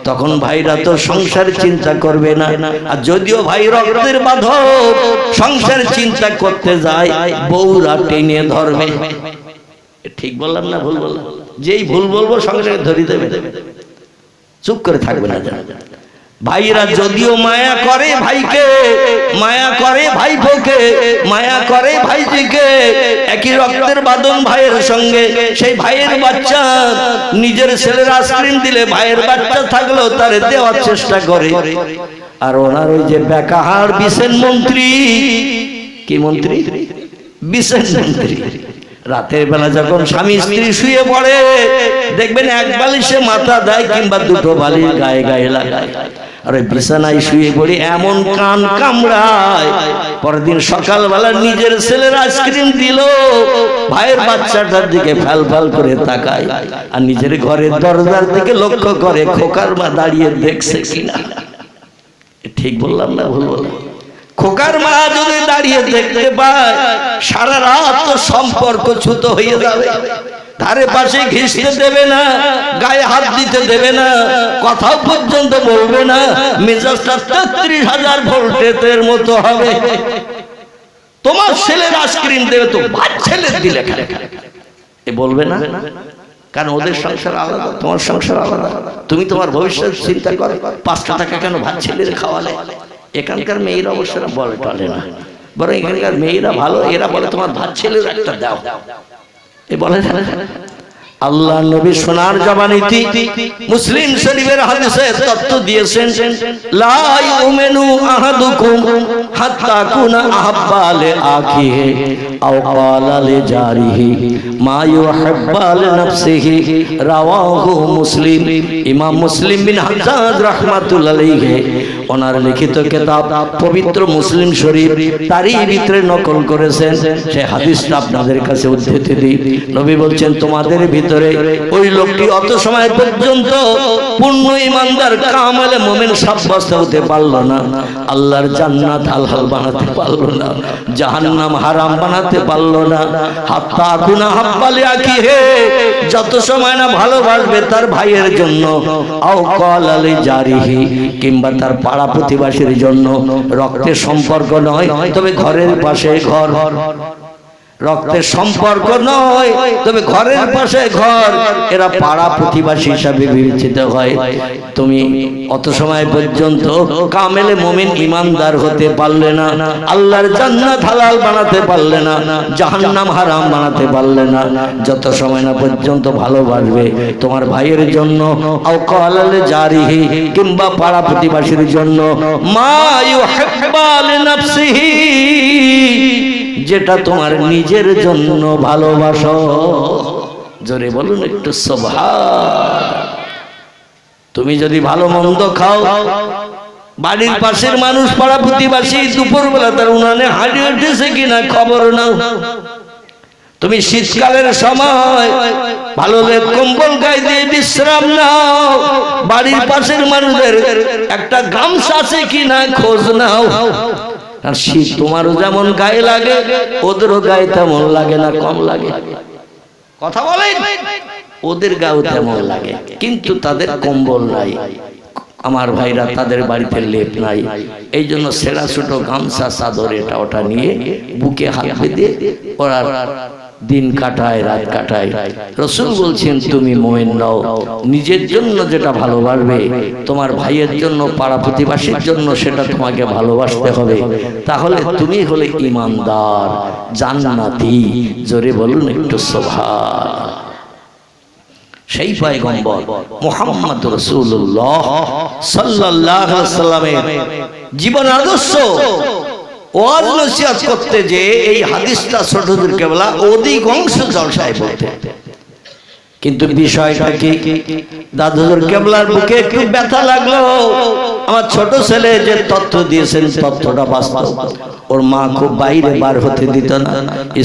তখন ভাইরা তো সংসার চিন্তা করবে না। আর যদিও ভাই রক্তের বাঁধন, সংসার চিন্তা করতে যায়, বউরা টেনে ধরবে। ঠিক বললাম না ভুল বললাম? যেই ভুল বলবো সঙ্গে সঙ্গে ধরিয়ে দেবে, চুপ করে থাকবে না। ভাইরা যদিও মায়া করে ভাইকে, মায়া করে ভাইপোকে, মায়া করে ভাইজিকে, একই রক্তের বাঁধন ভাইয়ের সঙ্গে, সেই ভাইয়ের বাচ্চা নিজের ছেলের আইসক্রিম দিলে ভাইয়ের বাচ্চা থাকলেও তারে দেওয়ার চেষ্টা করে। আর ওনার ওই যে বেকাহার বিশেষ মন্ত্রী, কি মন্ত্রী? বিশেষ মন্ত্রী, রাতের বেলা যখন স্বামী স্ত্রী শুয়ে পড়ে, দেখবেন এক বালিশে মাথা দেয় কিংবা 2টো বালিশ গায়ে গায়ে লাগায়, আর বিছানায় শুয়ে পড়ে এমন কান কামড়ায়, পরের দিন সকালবেলা নিজের ছেলের আইসক্রিম দিল, ভাইয়ের বাচ্চাটার দিকে ফাল ফাল করে তাকায়, আর নিজের ঘরের দরজার দিকে লক্ষ্য করে খোকার মা দাঁড়িয়ে দেখছে কিনা। ঠিক বললাম না ভুল বললাম? খোকার মা যদি দাঁড়িয়ে দেখতে পায়, সারা রাত তো সম্পর্ক ছুত হয়ে যাবে। ধারে পাশে ঘিসতে দেবে না, গায়ে হাত দিতে দেবে না, কথাও পর্যন্ত বলবে না, মেজাজটা 33,000 ভোল্টের মতো হবে। তোমার ছেলের আইসক্রিম দেবে তো ভাত ছেলে দিলে এ বলবে না? কারণ ওদের সংসার আলাদা, তোমার সংসার আলাদা। তুমি তোমার ভবিষ্যৎ চিন্তা করো। 5 টাকা কেন ভাত ছেলের খাওয়ালে? এখানকার মেয়েরা অবশ্য বলে টলে না, বরং এখানকার মেয়েরা ভালো, এরা বলে তোমার ভাত ছেলের একটা দাও, এ বলে না। আল্লাহ নবী সোনার জবানিতে মুসলিম শরীফের হাদিসে তথ্য দিয়েছেন, লা ইউমিনু আহাদুকুম হাত্তা কুনা আহাব্বা লি আখিহি আও ক্বালা লি জারিহি মা ইউহিব্বু লি নাফসিহি, রাওয়াহু মুসলিম। ইমাম মুসলিম বিন হাজ্জাজ রাহমাতুল্লাহ আলাইহি ওনার লিখিত কিতাব পবিত্র মুসলিম শরীফ তারই ভিতরে নকল করেছেন। সেই হাদিসটা আপনাদের কাছে উদ্ধৃতি দিই। নবী বলছেন, তোমাদের ভিতরে ওই লোকটি অত সময় পর্যন্ত পূর্ণ ঈমানদার কামেলে মুমিন সাব্যস্ত হতে পারলো না, আল্লাহর জান্নাত হালাল বানাতে পারলো না, জাহান্নাম হারাম বানাতে পারলো না, হাত্তা কুনা হাব্বালি আকিহে, যত সময় না ভালোবাসবে তার ভাইয়ের জন্য, আও ক্বালা লি জারিহি, কিংবা তার পাড়া প্রতিবেশীর জন্য। রক্তের সম্পর্ক নয়, তবে ঘরের পাশে ঘর, রক্তের সম্পর্ক নয় তবে ঘরের পাশে ঘর, এরা পাড়া প্রতিবেশী হিসাবে বিবেচিত হয়। তুমি অত সময় পর্যন্ত কামেলে মুমিন ঈমানদার হতে পারলে না, আল্লাহর জান্নাত হালাল বানাতে পারলে না, জাহান্নাম হারাম বানাতে পারলে না, যত সময় না পর্যন্ত ভালোবাসবে তোমার ভাইয়ের জন্য, আও ক্বালা লি জারিহি, কিংবা পাড়া প্রতিবেশীর জন্য, মা ইউহিব্বু লিনাফসিহি, যেটা তোমার নিজের জন্য ভালোবাসো। জোরে বলুন একটু সুবহান। তুমি যদি ভালো মন্দ খাও, বাড়ির পাশের মানুষ পাড়া প্রতিবেশী দুপুরবেলা তার উনানে হাঁড়ি উঠেছে কিনা খবর নাও। তুমি শীতকালের সময় ভালো কম্বল গায়ে দিয়ে বিশ্রাম নাও, বাড়ির পাশের মানুষদের একটা গামছা আছে কিনা খোঁজ নাও। আর শীত তোমারও যেমন গায়ে লাগে, ওদেরও গায়ে তেমন লাগে না কম লাগে? কথা বলেন। ওদের গায়েও তেমন লাগে, কিন্তু তাদের কম্বল নাই। আমার ভাইরা তাদের বাড়িতে লেপ নাই, এই জন্য সেরা ছোট গামছা চাদর এটা ওটা নিয়ে বুকে হাত বেঁধে ওরা দিন কাটায়, রাত কাটায়। রাসূল বলছেন, তুমি মুমিন নও, নিজের জন্য যেটা ভালোবাসবে তোমার ভাইয়ের জন্য, পাড়া প্রতিবেশীর জন্য, সেটা তোমাকে ভালোবাসতে হবে। তাহলে তুমি হলে ঈমানদার, জান্নাতি। জোরে বলুন একটু সুবহান। সেই পয়গম্বর মুহাম্মদ রাসূলুল্লাহ সাল্লাল্লাহু আলাইহি ওয়াসাল্লামের জীবন আদর্শ ওয়াজ নসিহত করতে যে এই হাদিসটা ছোট হুজুর কেবলা অধিকাংশ জলসায় বলতেন। কিন্তু বিষয়টা কি, দাদু হুজুর কেবলার বুকে একটু ব্যথা লাগলো। আমার ছোট ছেলে যে তথ্য দিয়েছেন তথ্যটা বাস্তব। ওর মা খুব বাইরে বার হতে দিত না,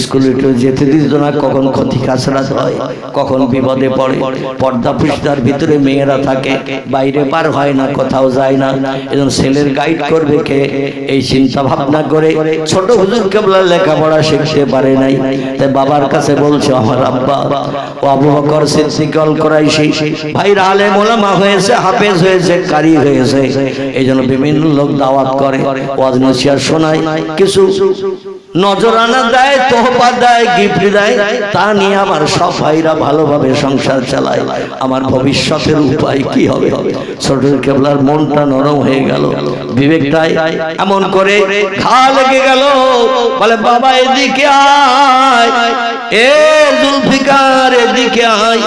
স্কুলে যেতে দিত না, কখন ক্ষতি কাছড়া হয়, কখন বিপদে পড়ে। পর্দা পৃষ্ঠার ভিতরে মেয়েরা থাকে, বাইরে পার হয় না, কোথাও যায় না। এজন্য ছেলের গাইড করবে কে, এই চিন্তা ভাবনা করে ছোট হুজুর কেবলা লেখাপড়া শিখতে পারে নাই। তাই বাবার কাছে বলছে, আমার আব্বা ও আবু বকর সিদ্দিক আল কুরাইশি ভাইরা আলেম ওলামা হয়েছে, হাফেজ হয়েছে, কারি হয়েছে, এই জন্য বিভিন্ন লোক দাওয়াত করে, ওয়াজ নসিহত শোনায়, কিছু নজরানা দেয়, তোহফা দেয়, গিফট দেয়, তা নিয়ে আমার সব ভাইরা ভালোভাবে সংসার চালায়। আমার ভবিষ্যতের উপায় কি হবে? ছোট কেবলার মনটা নরম হয়ে গেল, বিবেকটাই এমন করে ঘা লেগে গেল। বলে, বাবা এদিকে আয়, এ জুলফিকার এদিকে আয়।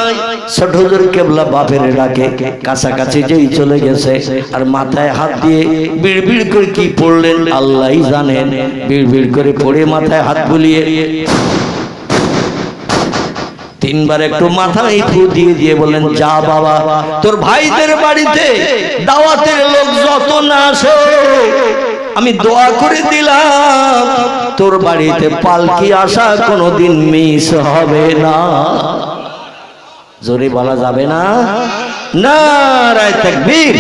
ছোট হুজুর কেবলা বাপের ডাকে কাছাকাছি যেই চলে গেছে, আর মাথায় হাত দিয়ে বিড়বিড় করে কি পড়লেন আল্লাহই জানেন। বিড়বিড় করে পড়ে মাথায় হাত বুলিয়ে তিনবার একটু মাথায় ফু দিয়ে দিয়ে বললেন, যা বাবা, তোর ভাইদের বাড়িতে দাওয়াতের লোক যত না আসে, আমি দোয়া করে দিলাম তোর বাড়িতে পালকি আসা কোনোদিন মিস হবে না। জোরে বলা যাবে না? নারায়ে তাকবীর।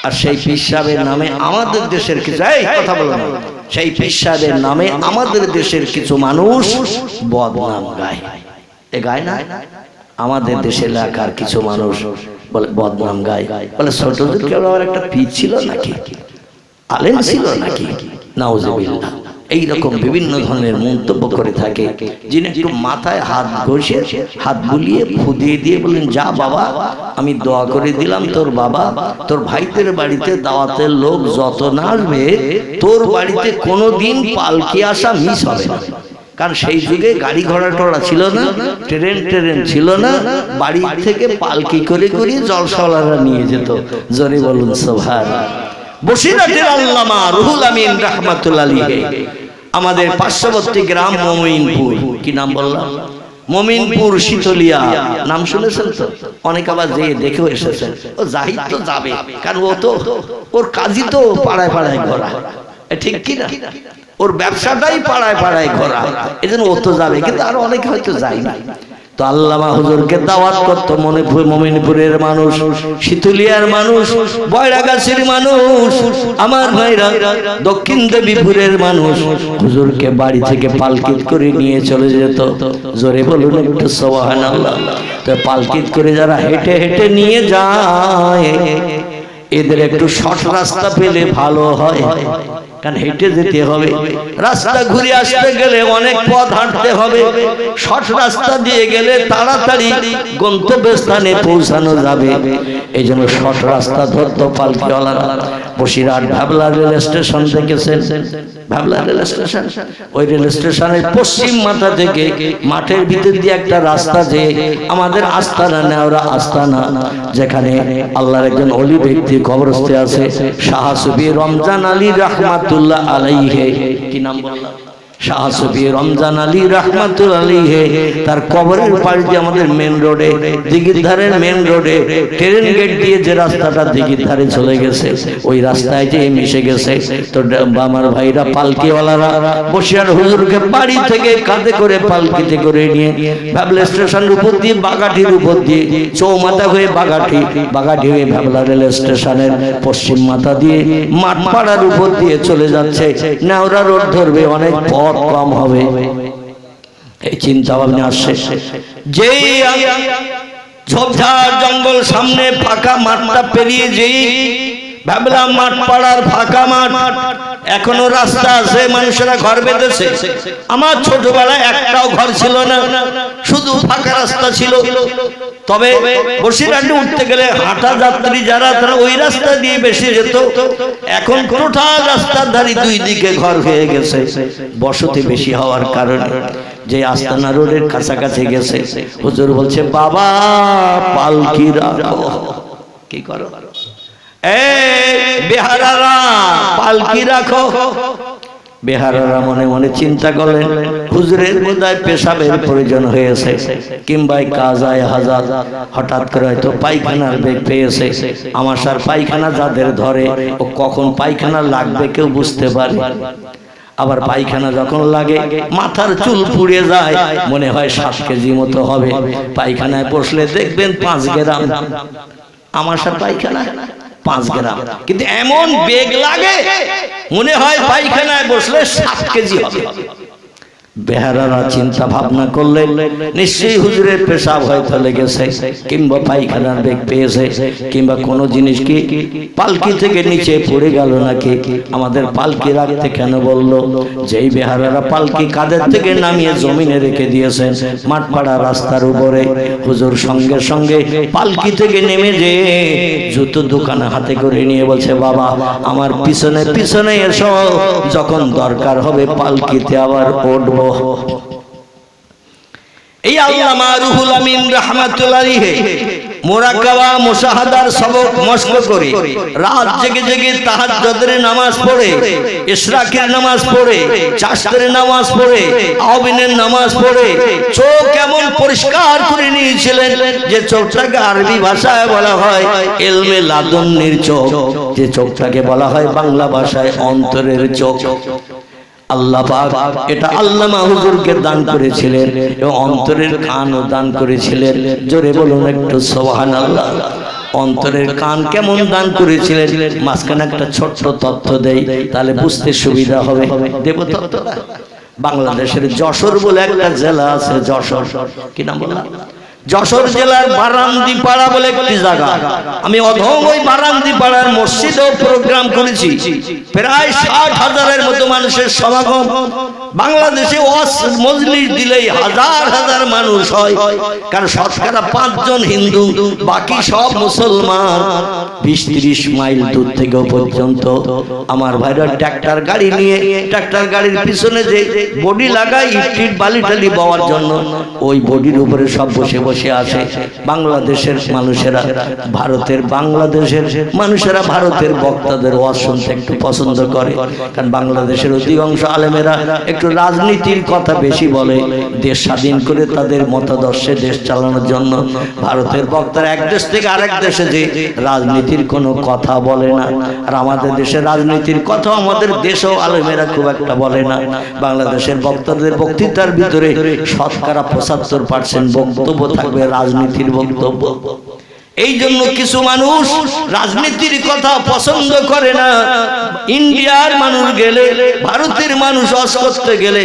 আর সেই পীর সাহেবের নামে আমাদের দেশের কিছু, এই কথা বলো না, সেই পীর সাহেবের নামে আমাদের দেশের কিছু মানুষ বদনাম গায়। এ গায় না? আমাদের দেশের এলাকার কিছু মানুষ বলে বদনাম গায়, বলে ছোট হুজুর কেবল একটা পীর ছিল নাকি, আলেম ছিল নাকি, নাউজুবিল্লাহ। এইরকম বিভিন্ন ধরনের মন্তব্য করে থাকে। যিনি একটু মাথায় হাত ঘষে হাত বুলিয়ে ফু দিয়ে দিয়ে বলেন, যা বাবা, আমি দোয়া করে দিলাম তোর বাবা, তোর ভাইদের বাড়িতে দাওয়াতের লোক যত না আসবে, তোর বাড়িতে কোনোদিন পালকি আসা মিস হবে না। কারণ সেই যুগে গাড়ি ঘোড়া টোড়া ছিল না, ট্রেন ছিল না, বাড়ি থেকে পালকি করে করে জলসাওয়ালারা নিয়ে যেত। জোরে বলুন সুবহানাল্লাহ। বসিরহাটের আল্লামা রুহুল আমিন রাহমাতুল্লাহ আলাইহি, আমাদের পার্শ্ববর্তী গ্রাম মমিনপুর, কি নাম বললাম? মমিনপুর শীতলিয়া নাম শুনেছেন তো? অনেক আবার যে দেখেও এসেছেন। ও জাহিদ তো যাবে, কারণ ও তো ওর কাজই তো পাড়ায় পাড়ায় ঘোরা, ঠিক কি না? ওর ব্যবসাটাই পাড়ায় পাড়ায় ঘোরা, এজন্য ও তো যাবে, কিন্তু আরো অনেকে হয়তো যায় না। তো আল্লামা হুজুরকে দাওয়াত করতো মমিনপুরের মানুষ, শীতলিয়ার মানুষ, বয়রাগাছির মানুষ, আমার ভাইরা দক্ষিণ দেবীপুরের মানুষ হুজুরকে বাড়ি থেকে পালকিত করে নিয়ে চলে যেত। জোরে বলুন একটু সুবহানাল্লাহ। তো পালকিত করে যারা হেঁটে হেঁটে নিয়ে যায়, এদের একটু শর্ট রাস্তা পেলে ভালো হয়, কারণ হেঁটে যেতে হবে, রাস্তা ঘুরে আসতে গেলে অনেক পথ হাঁটতে হবে। শর্ট রাস্তা দিয়ে গেলে তাড়াতাড়ি গন্তব্যস্থানে পৌঁছানো যাবে, এই জন্য শর্ট রাস্তা ধরতো পালকিওয়ালারা। বসিরহাট ভাবলা রেল স্টেশন দেখেছেন? ভাবলা রেল স্টেশন, ওই রেল স্টেশনের পশ্চিম মাথা থেকে মাঠের ভিতর দিয়ে একটা রাস্তা, যে আমাদের আস্তানা নেওয়া আস্তানা, যেখানে আল্লাহর একজন অলি ব্যক্তি কবরস্থ আছে, শাহ সুফি রমজান আলী রাহমাতুল্লাহ আলাইহি। কি নাম বললাম? শাহ সুফি রমজান আলী রাহমাতুল্লাহ আলাইহি। তার কবরের পাশ দিয়ে আমাদের মেন রোডে, দিঘির ধারের মেন রোডে, ট্রেন গেট দিয়ে যে রাস্তাটা দিঘির ধারে চলে গেছে, ওই রাস্তায় যে মিশে গেছে। তো আমার ভাইরা পালকিওয়ালারা বসিরহাট হুজুরকে বাড়ি থেকে কাঁধে করে পালকিতে করে নিয়ে ভাবলা স্টেশনের উপর দিয়ে, বাগাটির উপর দিয়ে, চৌমাথা হয়ে বাগাটি, বাগাটি হয়ে ভাবলা রেল স্টেশনের পশ্চিম মাথা দিয়ে মাঠপাড়ার উপর দিয়ে চলে যাচ্ছে। নেওরা রোড ধরবে, অনেক পথ কম হবে, এই চিন্তা ভাবনা আসছে। যেই ঝোপঝাড় জঙ্গল সামনে ফাঁকা মাঠটা পেরিয়ে যেই ভাবলা মাঠ পাড়ার ফাঁকা মাঠ, এখনো রাস্তা আছে, মানুষেরা ঘর বেঁধেছে। আমার ছোটবেলায় একটাও ঘর ছিল না, শুধু ফাঁকা রাস্তা ছিল। তবে বসিরহাটে উঠতে গেলে হাঁটা যাত্রী যারা, তারা ওই রাস্তা দিয়ে বেশি যেত। এখন টোটাল রাস্তার ধারে দুই দিকে ঘর হয়ে গেছে, বসতি বেশি হওয়ার কারণে। যে আস্তানা রোডের কাছাকাছি গেছে, হুজুর বলছে, বাবা পালকি রাখো। কি করো? বেহারারা পালকি রাখো। বেহারারা মনে মনে চিন্তা করলেন, হুজুরের বোধহয় পেশাবের প্রয়োজন হয়েছে, কিংবা কাজায় হাজার, হঠাৎ করে হয়তো পায়খানার বেগ পেয়েছে। আমাশার পায়খানা যাদের ধরে, ও কখন পায়খানা লাগবে কেউ বুঝতে পারে। আবার পায়খানা যখন লাগে মাথার চুল পুড়ে যায়, মনে হয় 7 কেজি মতো হবে। পায়খানায় বসলে দেখবেন 5 গ্রাম, আমাশার পায়খানা 5 গ্রাম, কিন্তু এমন বেগ লাগে মনে হয় পায়খানায় বসলে 7 কেজি হবে। বেহারারা চিন্তা ভাবনা করলেন, নিশ্চয়ই হুজুরের পেশাব হয়তো লেগেছে, কিংবা পায়খানার বেগ পেয়েছে, কিংবা কোনো জিনিস কি পালকি থেকে নিচে পড়ে গেল নাকি। আমাদের পালকি রাখতে কেন বললো? যেই বেহারারা পালকি কাঁধের থেকে নামিয়ে জমিনে রেখে দিয়েছেন মাঠপাড়া রাস্তার উপরে, হুজুর সঙ্গে সঙ্গে পালকি থেকে নেমে যে জুতো দোকানে হাতে করে নিয়ে বলছে, বাবা আমার পিছনে পিছনে এসো, যখন দরকার হবে পালকিতে আবার উঠবো। এই আল্লামা রুহুল আমিন রাহমাতুল্লাহ আলাইহি মুরাকাবা মুশাহাদার সবক মস্ক করে, রাত জেগে জেগে তাহাজ্জুদের নামাজ পড়ে, ইশরাকের নামাজ পড়ে, চাশতের নামাজ পড়ে, আওবিনের নামাজ পড়ে, চোখ এমন পরিষ্কার করে নিয়েছিলেন যে চোখটাকে আরবি ভাষায় বলা হয় ইলমে লাদুন্নির চোখ, যে চোখটাকে বলা হয় বাংলা ভাষায় অন্তরের চোখ। আল্লাহ পাক এটা আল্লামা হুজুরকে দান করেছিলেন, এবং অন্তরের কানও দান করেছিলেন। জোরে বলুন একটু সুবহানাল্লাহ। অন্তরের কান কেমন দান করেছিলেন, মাঝখানে একটা ছোট্ট তথ্য দেই, তাহলে বুঝতে সুবিধা হবে। দেব তথ্যটা? বাংলাদেশের যশোর বলে একটা জেলা আছে, যশোর। কি নাম বললাম? যশোর জেলার বারান্দি পাড়া বলে একটি জায়গা। আমি অধম ওই বারান্দি পাড়ার মসজিদেও প্রোগ্রাম করেছি, প্রায় 60,000-এর মতো মানুষের সমাগম। বাংলাদেশে ওয়াজ মজলিস দিলেই হাজার হাজার মানুষ হয়, কারণ শতকরা 5 জন হিন্দু, বাকি সব মুসলমান। 20-30 মাইল দূর থেকে পর্যন্ত আমার ভাইরা ট্রাক্টর গাড়ি নিয়ে, ট্রাক্টর গাড়ির পিছনে যে বডি লাগায় ইট বালি টালি বওয়ার জন্য, ওই বডির উপরে সব বসে বসে বসে আছে। বাংলাদেশের মানুষেরা ভারতের বক্তাদের ওয়াজ শুনতে একটু পছন্দ করে, কারণ বাংলাদেশের অধিকাংশ আলেমেরা একটু রাজনীতির কথা বেশি বলে। দেশ স্বাধীন করে তাদের মতাদর্শে দেশ চালানোর জন্য ভারতের বক্তারা এক দেশ থেকে আরেক দেশে যে রাজনীতির কোনো কথা বলে না। আর আমাদের দেশের রাজনীতির কথা আমাদের দেশেও আলেমেরা খুব একটা বলে না। বাংলাদেশের বক্তাদের বক্তৃতার ভিতরে শতকরা 75% বক্তব্য থাকবে রাজনীতির বক্তব্য। এই জন্য কিছু মানুষ রাজনীতির কথা পছন্দ করে না। ইন্ডিয়ার মানুষ গেলে, ভারতের মানুষ ওয়াজ করতে গেলে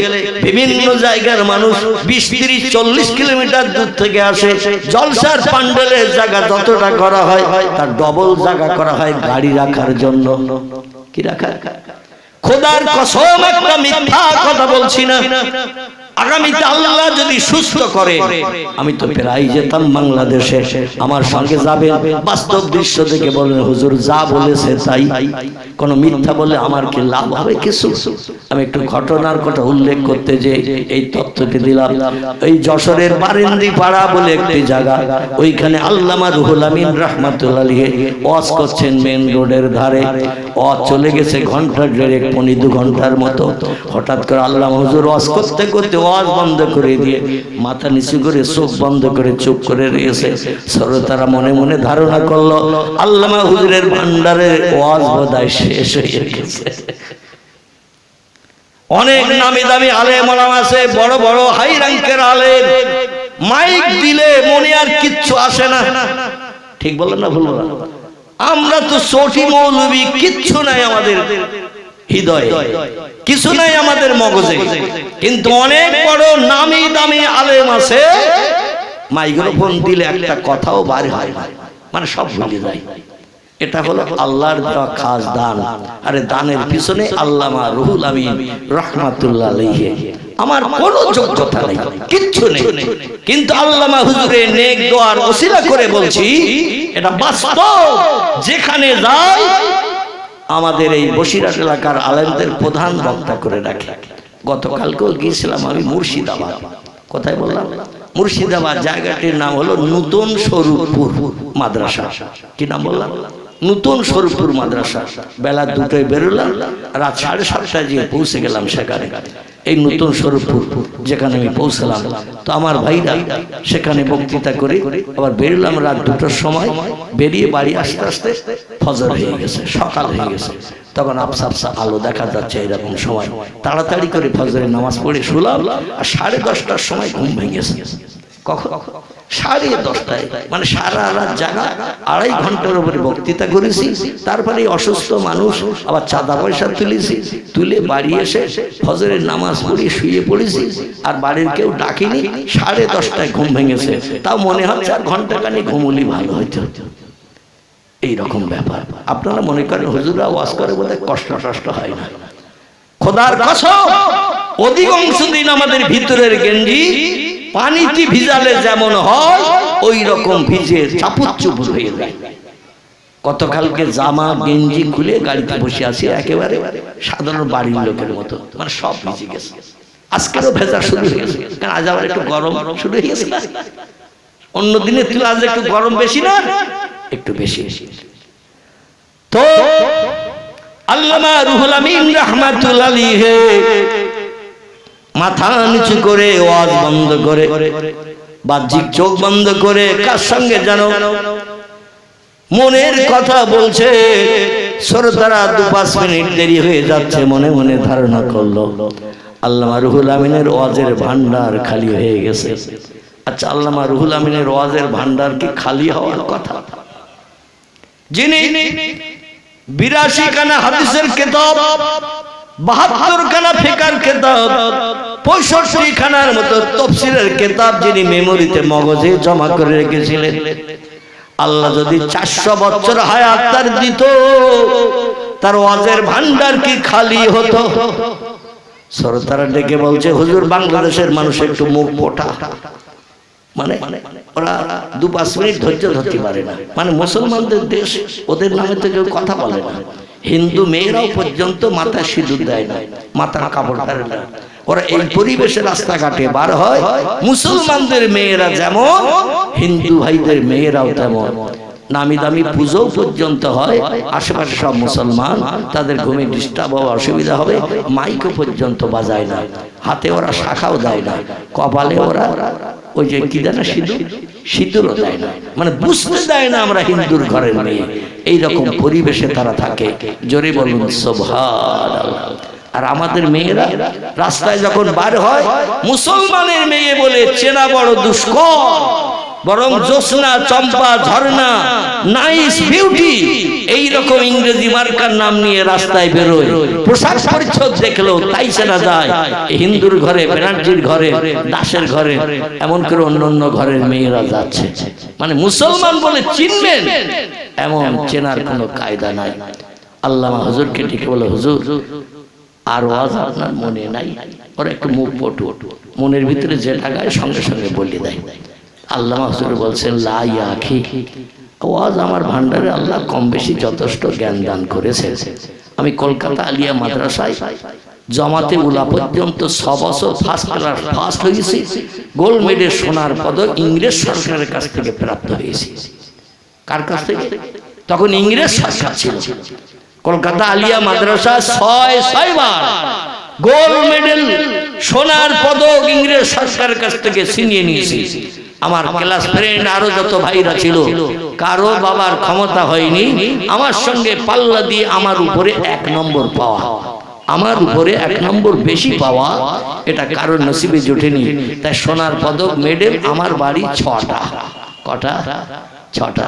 বিভিন্ন জায়গার মানুষ 20-30-40 কিলোমিটার দূর থেকে আসে। জলসার প্যান্ডেলের জায়গা যতটা করা হয় তার ডবল জায়গা করা হয় গাড়ি রাখার জন্য। কি রাখা? খোদার কসম একটা মিথ্যা কথা বলছি না। আগামীতে আল্লাহ যদি সুস্থ করে আমি তো প্রায় যেতাম বাংলাদেশে, আমার সঙ্গে যাবে, বাস্তব দৃশ্য দেখে বলেন হুজুর যা বলেছে তাই, কোন মিথ্যা বলে আমার কি লাভ হবে কিছু? আমি একটু ঘটনার কথা উল্লেখ করতে যে এই তথ্যকে দিলাম। এই যশোরের বারিন্দি পাড়া বলে একটি জায়গা, ওইখানে আল্লামা রুহুল আমিন রাহমাতুল্লাহ আলাইহি ওয়াজ করছেন মেন রোডের ধারে। ওয়াজ চলে গেছে ঘন্টা দেড়েক, 1.5-2 ঘন্টার মতো। হঠাৎ করে আল্লামা হুজুর ওয়াজ করতে করতে ওয়াজ বন্ধ করে দিয়ে মাথা নিচু করে চোখ বন্ধ করে চুপ করে রয়েছে। শ্রোতারা মনে মনে ধারণা করলো আল্লামা হুজুরের ভান্ডারে ওয়াজ বোধহয় শেষ হয়ে গেছে। অনেক নামি দামি আলেম ওলামা আছে, বড় বড় হাই র্যাঙ্কের আলেম, মাইক দিলে মনে আর কিচ্ছু আসে না। ঠিক বললাম না ভুল বললাম? আমরা তো চটি মৌলবী, কিচ্ছু নাই আমাদের হৃদয়ে, কিছু নাই আমাদের মগজে, কিন্তু অনেক বড় নামি দামি আলেম আছে, মাইক্রোফোন দিলে একটা কথাও বার হয় না, মানে সব ভুলে যায়। এটা হলো আল্লাহর দেওয়া খাস দান। আরে দানের পিছনে আল্লামা রুহুল আমিন রাহমাতুল্লাহ আলাইহি আমার কোনো যোগ্যতা নেই, কিচ্ছু নেই, কিন্তু আল্লামা হুজুরের নেক দোয়ার ওসিলা করে বলছি এটা বাস্তব। যেখানে যাই আমাদের এই বসিরহাট এলাকার আলেমদের প্রধান বক্তা করে রাখে। গতকালকেও গিয়েছিলাম আমি মুর্শিদাবাদ। কোথায় বললাম? মুর্শিদাবাদ। জায়গাটির নাম হলো নতুন স্বরূপপুর মাদ্রাসা। কি নাম বললাম? নতুন স্বরূপপুর মাদ্রাসা। বেলা 2টায় বেরোলাম, রাত 7:30টায় গিয়ে পৌঁছে গেলাম সেখানে। এই নতুন স্বরূপপুর যেখানে আমি পৌঁছলাম, তো আমার ভাইরা সেখানে বক্তৃতা করে আবার বেরোলাম রাত 2টার সময়। বেরিয়ে বাড়ি আসতে আসতে ফজর হয়ে গেছে, সকাল হয়ে গেছে। তখন আবসা আবসা আলো দেখা যাচ্ছে। এরকম সময় তাড়াতাড়ি করে ফজরের নামাজ পড়ে শুলাম, আর 10:30টার সময় ঘুম ভেঙেছে। কখন? 10:30টায়, মানে সারা রাত জাগা, 2.5 ঘন্টার উপরে বক্তৃতা করেছি। তারপরে অসুস্থ মানুষ আবার চাঁদা পয়সা তুলেছি, তুলে বাড়ি এসে ফজরের নামাজ পড়ে শুয়ে পড়েছি, আর বাড়ির কেউ ডাকিনি। 10:30টায় ঘুম ভেঙেছে। তাও মনে হচ্ছে আর ঘন্টাখানি ঘুমুলি ভালো হইতো। এইরকম ব্যাপার। আপনারা মনে করেন হুজুররা ওয়াজ করে বোধহয় কষ্ট হয় না। খোদার কসম, অধিকাংশ দিন আমাদের ভিতরের গেঞ্জি পানিতে ভিজালে যেমন হয় ওই রকম ভিজে চাপুচুপুর হয়ে যায়। গতকালকে জামা গেঞ্জি খুলে গাড়িতে বসে আছি, একেবারে সাধারণ বাড়ির লোকের মতো, মানে সব ভিজে গেছে। আজকেরও ভেজা শুরু হয়ে গেছে, কারণ আজ আবার একটু গরম শুরু হয়ে গেছে। অন্য দিনের তুলে আজ একটু গরম বেশি না, একটু বেশি। তো আল্লামা রুহুল আমিন রাহমাতুল্লাহ আলাইহি মাথা নিচু করে ওয়াজ বন্ধ করে, বাহ্যিক চোখ বন্ধ করে কার সঙ্গে জানো মনের কথা বলছে। শ্রোতারা 2-5 মিনিট দেরি হয়ে যাচ্ছে, মনে মনে ধারণা করলো আল্লামা রুহুল আমিনের ওয়াজের ভান্ডার খালি হয়ে গেছে। আচ্ছা, আল্লামা রুহুল আমিনের ওয়াজের ভান্ডার কি খালি হওয়ার কথা? যিনি 82 খানা হাদিসের কিতাব, 72 খানা ফিকার কিতাব, 65 খানার মতো তাফসীরের কিতাব যিনি মেমোরিতে মগজে জমা করে রেখেছিলেন, আল্লাহ যদি 400 বছর হায়াত তার দিত, তার ওয়াজের ভান্ডার কি খালি হতো? শ্রোতারা ডেকে বলছে হুজুর বাংলাদেশের মানুষ একটু মুখ পোটা, মানে ওরা 2-5 মিনিট ধৈর্য ধরতে পারে না। মানে মুসলমানদের দেশ, ওদের নামে তো কেউ কথা বলে না। হিন্দু মেয়েরাও পর্যন্ত মাথা সিঁদুর দেয় না, মাথার কাপড় পরে না। ওরা এই পরিবেশে রাস্তাঘাটে বার হয়। মুসলমানদের মেয়েরা যেমন হিন্দু ভাইদের মেয়েরাও তেমন। নামি দামি পুজো পর্যন্ত হয়, আশেপাশে সব মুসলমান, তাদের ঘুমে ডিস্টার্ব হওয়া অসুবিধা হবে, মাইকও পর্যন্ত বাজায় না, হাতে ওরা শাখাও দেয় না, কপালে ওরা ওই যে কি দেয় না সিঁদুরও দেয় না, মানে বুঝতে দেয় না আমরা হিন্দুর ঘরের মেয়ে। এইরকম পরিবেশে তারা থাকে। জোরে বলুন সুবহানাল্লাহ। আর আমাদের মেয়েরা রাস্তায় যখন বার হয়, মুসলমানের মেয়ে বলে চেনা বড় দুষ্কর, বরং জ্যোৎস্না, চম্পা, ঝর্ণা, নাইস, বিউটি, এইরকম ইংরেজি মার্কার নাম নিয়ে রাস্তায় বেরোয়। পোশাক পরিচ্ছদ দেখলেও তাই চেনা যায় হিন্দুর ঘরে, ব্যানার্জির ঘরে, দাসের ঘরে, এমন করে অন্য ঘরের মেয়েরা যাচ্ছে। মানে মুসলমান বলে চিনবেন এমন চেনার কোনো কায়দা নাই। আল্লামা হুজুরকে ডেকে বলে, হুজুর আর ওয়াজ আপনার মনে নাই? ওরা একটু মুখ পটু, মনের ভিতরে যেটা গায় সঙ্গে সঙ্গে বলে দেয়। আল্লামা হুজুর বলছেন, লা ইয়া আখি, ওয়াজ আমার ভান্ডারে আল্লাহ কম বেশি যথেষ্ট জ্ঞান দান করেছে। আমি কলকাতা আলিয়া মাদ্রাসায় জমাতে উলা পর্যন্ত 6 বছর ফার্স্ট ক্লাস ফার্স্ট হয়েছি, গোল্ড মেডেল সোনার পদক ইংরেজ সরকারের কাছ থেকে প্রাপ্ত হয়েছি। কার কাছ থেকে? তখন ইংরেজ সরকার ছিল। কলকাতা আলিয়া মাদ্রাসা 6 বার গোল্ড মেডেল সোনার পদক ইংরেজ সরকারের কাছ থেকে ছিনিয়ে নিয়েছি। আমার ক্লাস ফ্রেন্ড আরো যত ভাইরা ছিল, কারো বাবার ক্ষমতা হয়নি আমার সঙ্গে পাল্লা দিয়ে আমার উপরে 1 নম্বর পাওয়া, আমার উপরে 1 নম্বর বেশি পাওয়া, এটা কারোর নসিবে জোটেনি। তাই সোনার পদক মেডেল আমার বাড়ি 6টা। কটা? 6টা।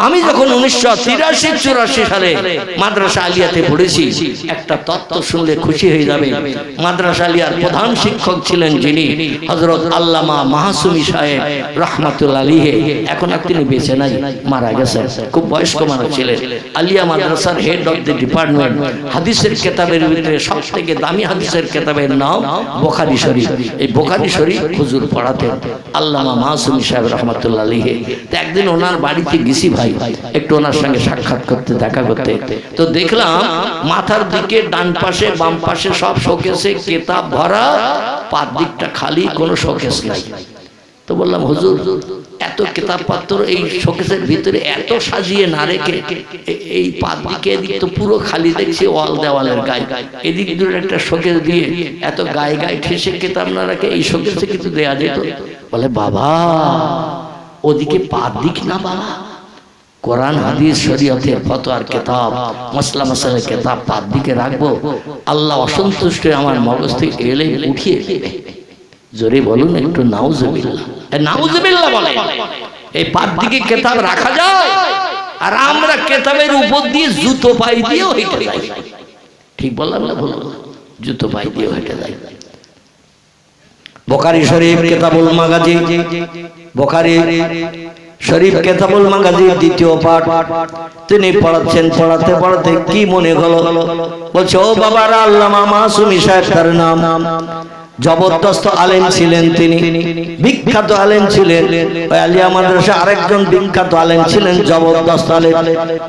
আমি যখন 1983-84 সালে মাদ্রাসা আলিয়াতে পড়েছি, একটা তত্ত্ব শুনলে খুশি হয়ে যাবে। মাদ্রাসা আলিয়ার প্রধান শিক্ষক ছিলেন যিনি, হযরত আল্লামা মাহসুমী সাহেব রাহমাতুল্লাহ আলাইহি। এখন আর তিনি বেঁচে নাই, মারা গেছেন। খুব বয়স্ক মানুষ ছিলেন। আলিয়া মাদ্রাসার হেড অফ দ্য ডিপার্টমেন্ট। হাদিসের কিতাবের ভিতরে সবথেকে দামি হাদিসের কিতাবের নাম বুখারী শরীফ। এই বুখারী শরীফ হুজুর পড়াতেন আল্লামা মাহসুমী সাহেব রাহমাতুল্লাহ আলাইহি। তো একদিন ওনার বাড়িতে গেছি ভাই, একটু ওনার সঙ্গে সাক্ষাৎ করতে, দেখা করতে। তো দেখলাম মাথার দিকে ডান পাশে বাম পাশে সব শোকেসে কিতাব ভরা, পাত দিকটা খালি, কোনো শোকেস নাই। তো বললাম, হুজুর এত কিতাব পত্র এই শোকেসের ভিতরে এত সাজিয়ে না রেখে এই পাত দিকে এদিক তো পুরো খালি দেখছি, ওয়াল দেওয়ালের গায়ে, এদিক দূরে একটা শোকেস দিয়ে এত গায়ে গায়ে ঠেসে কিতাব না রাখে এই শোকেসে কিছু দেয়া যেত। বলে, বাবা ওদিকে পাত দিক না বাবা, কোরআন হাদিস শরীয়তের ফতোয়ার কিতাব, মাসলা মাসালের কিতাব পাত দিকে রাখবো, আল্লাহ অসন্তুষ্ট আমার মগজ থেকে এলে উঠিয়ে দেবে। জোরে বলুন একটু নাউজুবিল্লাহ। নাউজুবিল্লাহ বলে এই পাত দিকে কিতাব রাখা যায়, আর আমরা কিতাবের উপর দিয়ে জুতো পাই দিয়েও হেঁটে যাই। ঠিক বললাম না ভুল? জুতো পাই দিয়েও হেঁটে যাই। বুখারী শরীফ কিতাবুল মাগাজি, বুখারী শরীফ কিতাবুল মাগাজির 2য় পাঠ তিনি পড়াচ্ছেন। পড়াতে পড়াতে কি মনে হলো, বলছে, ও বাবারা, আল্লামা মাসুমী সাহেব তার নাম, জবরদস্ত আলেম ছিলেন তিনি, বিখ্যাত আলেম ছিলেন। ওই আলিয়া মাদ্রাসা আরেকজন বিখ্যাত আলেম ছিলেন, জবরদস্ত আলেম,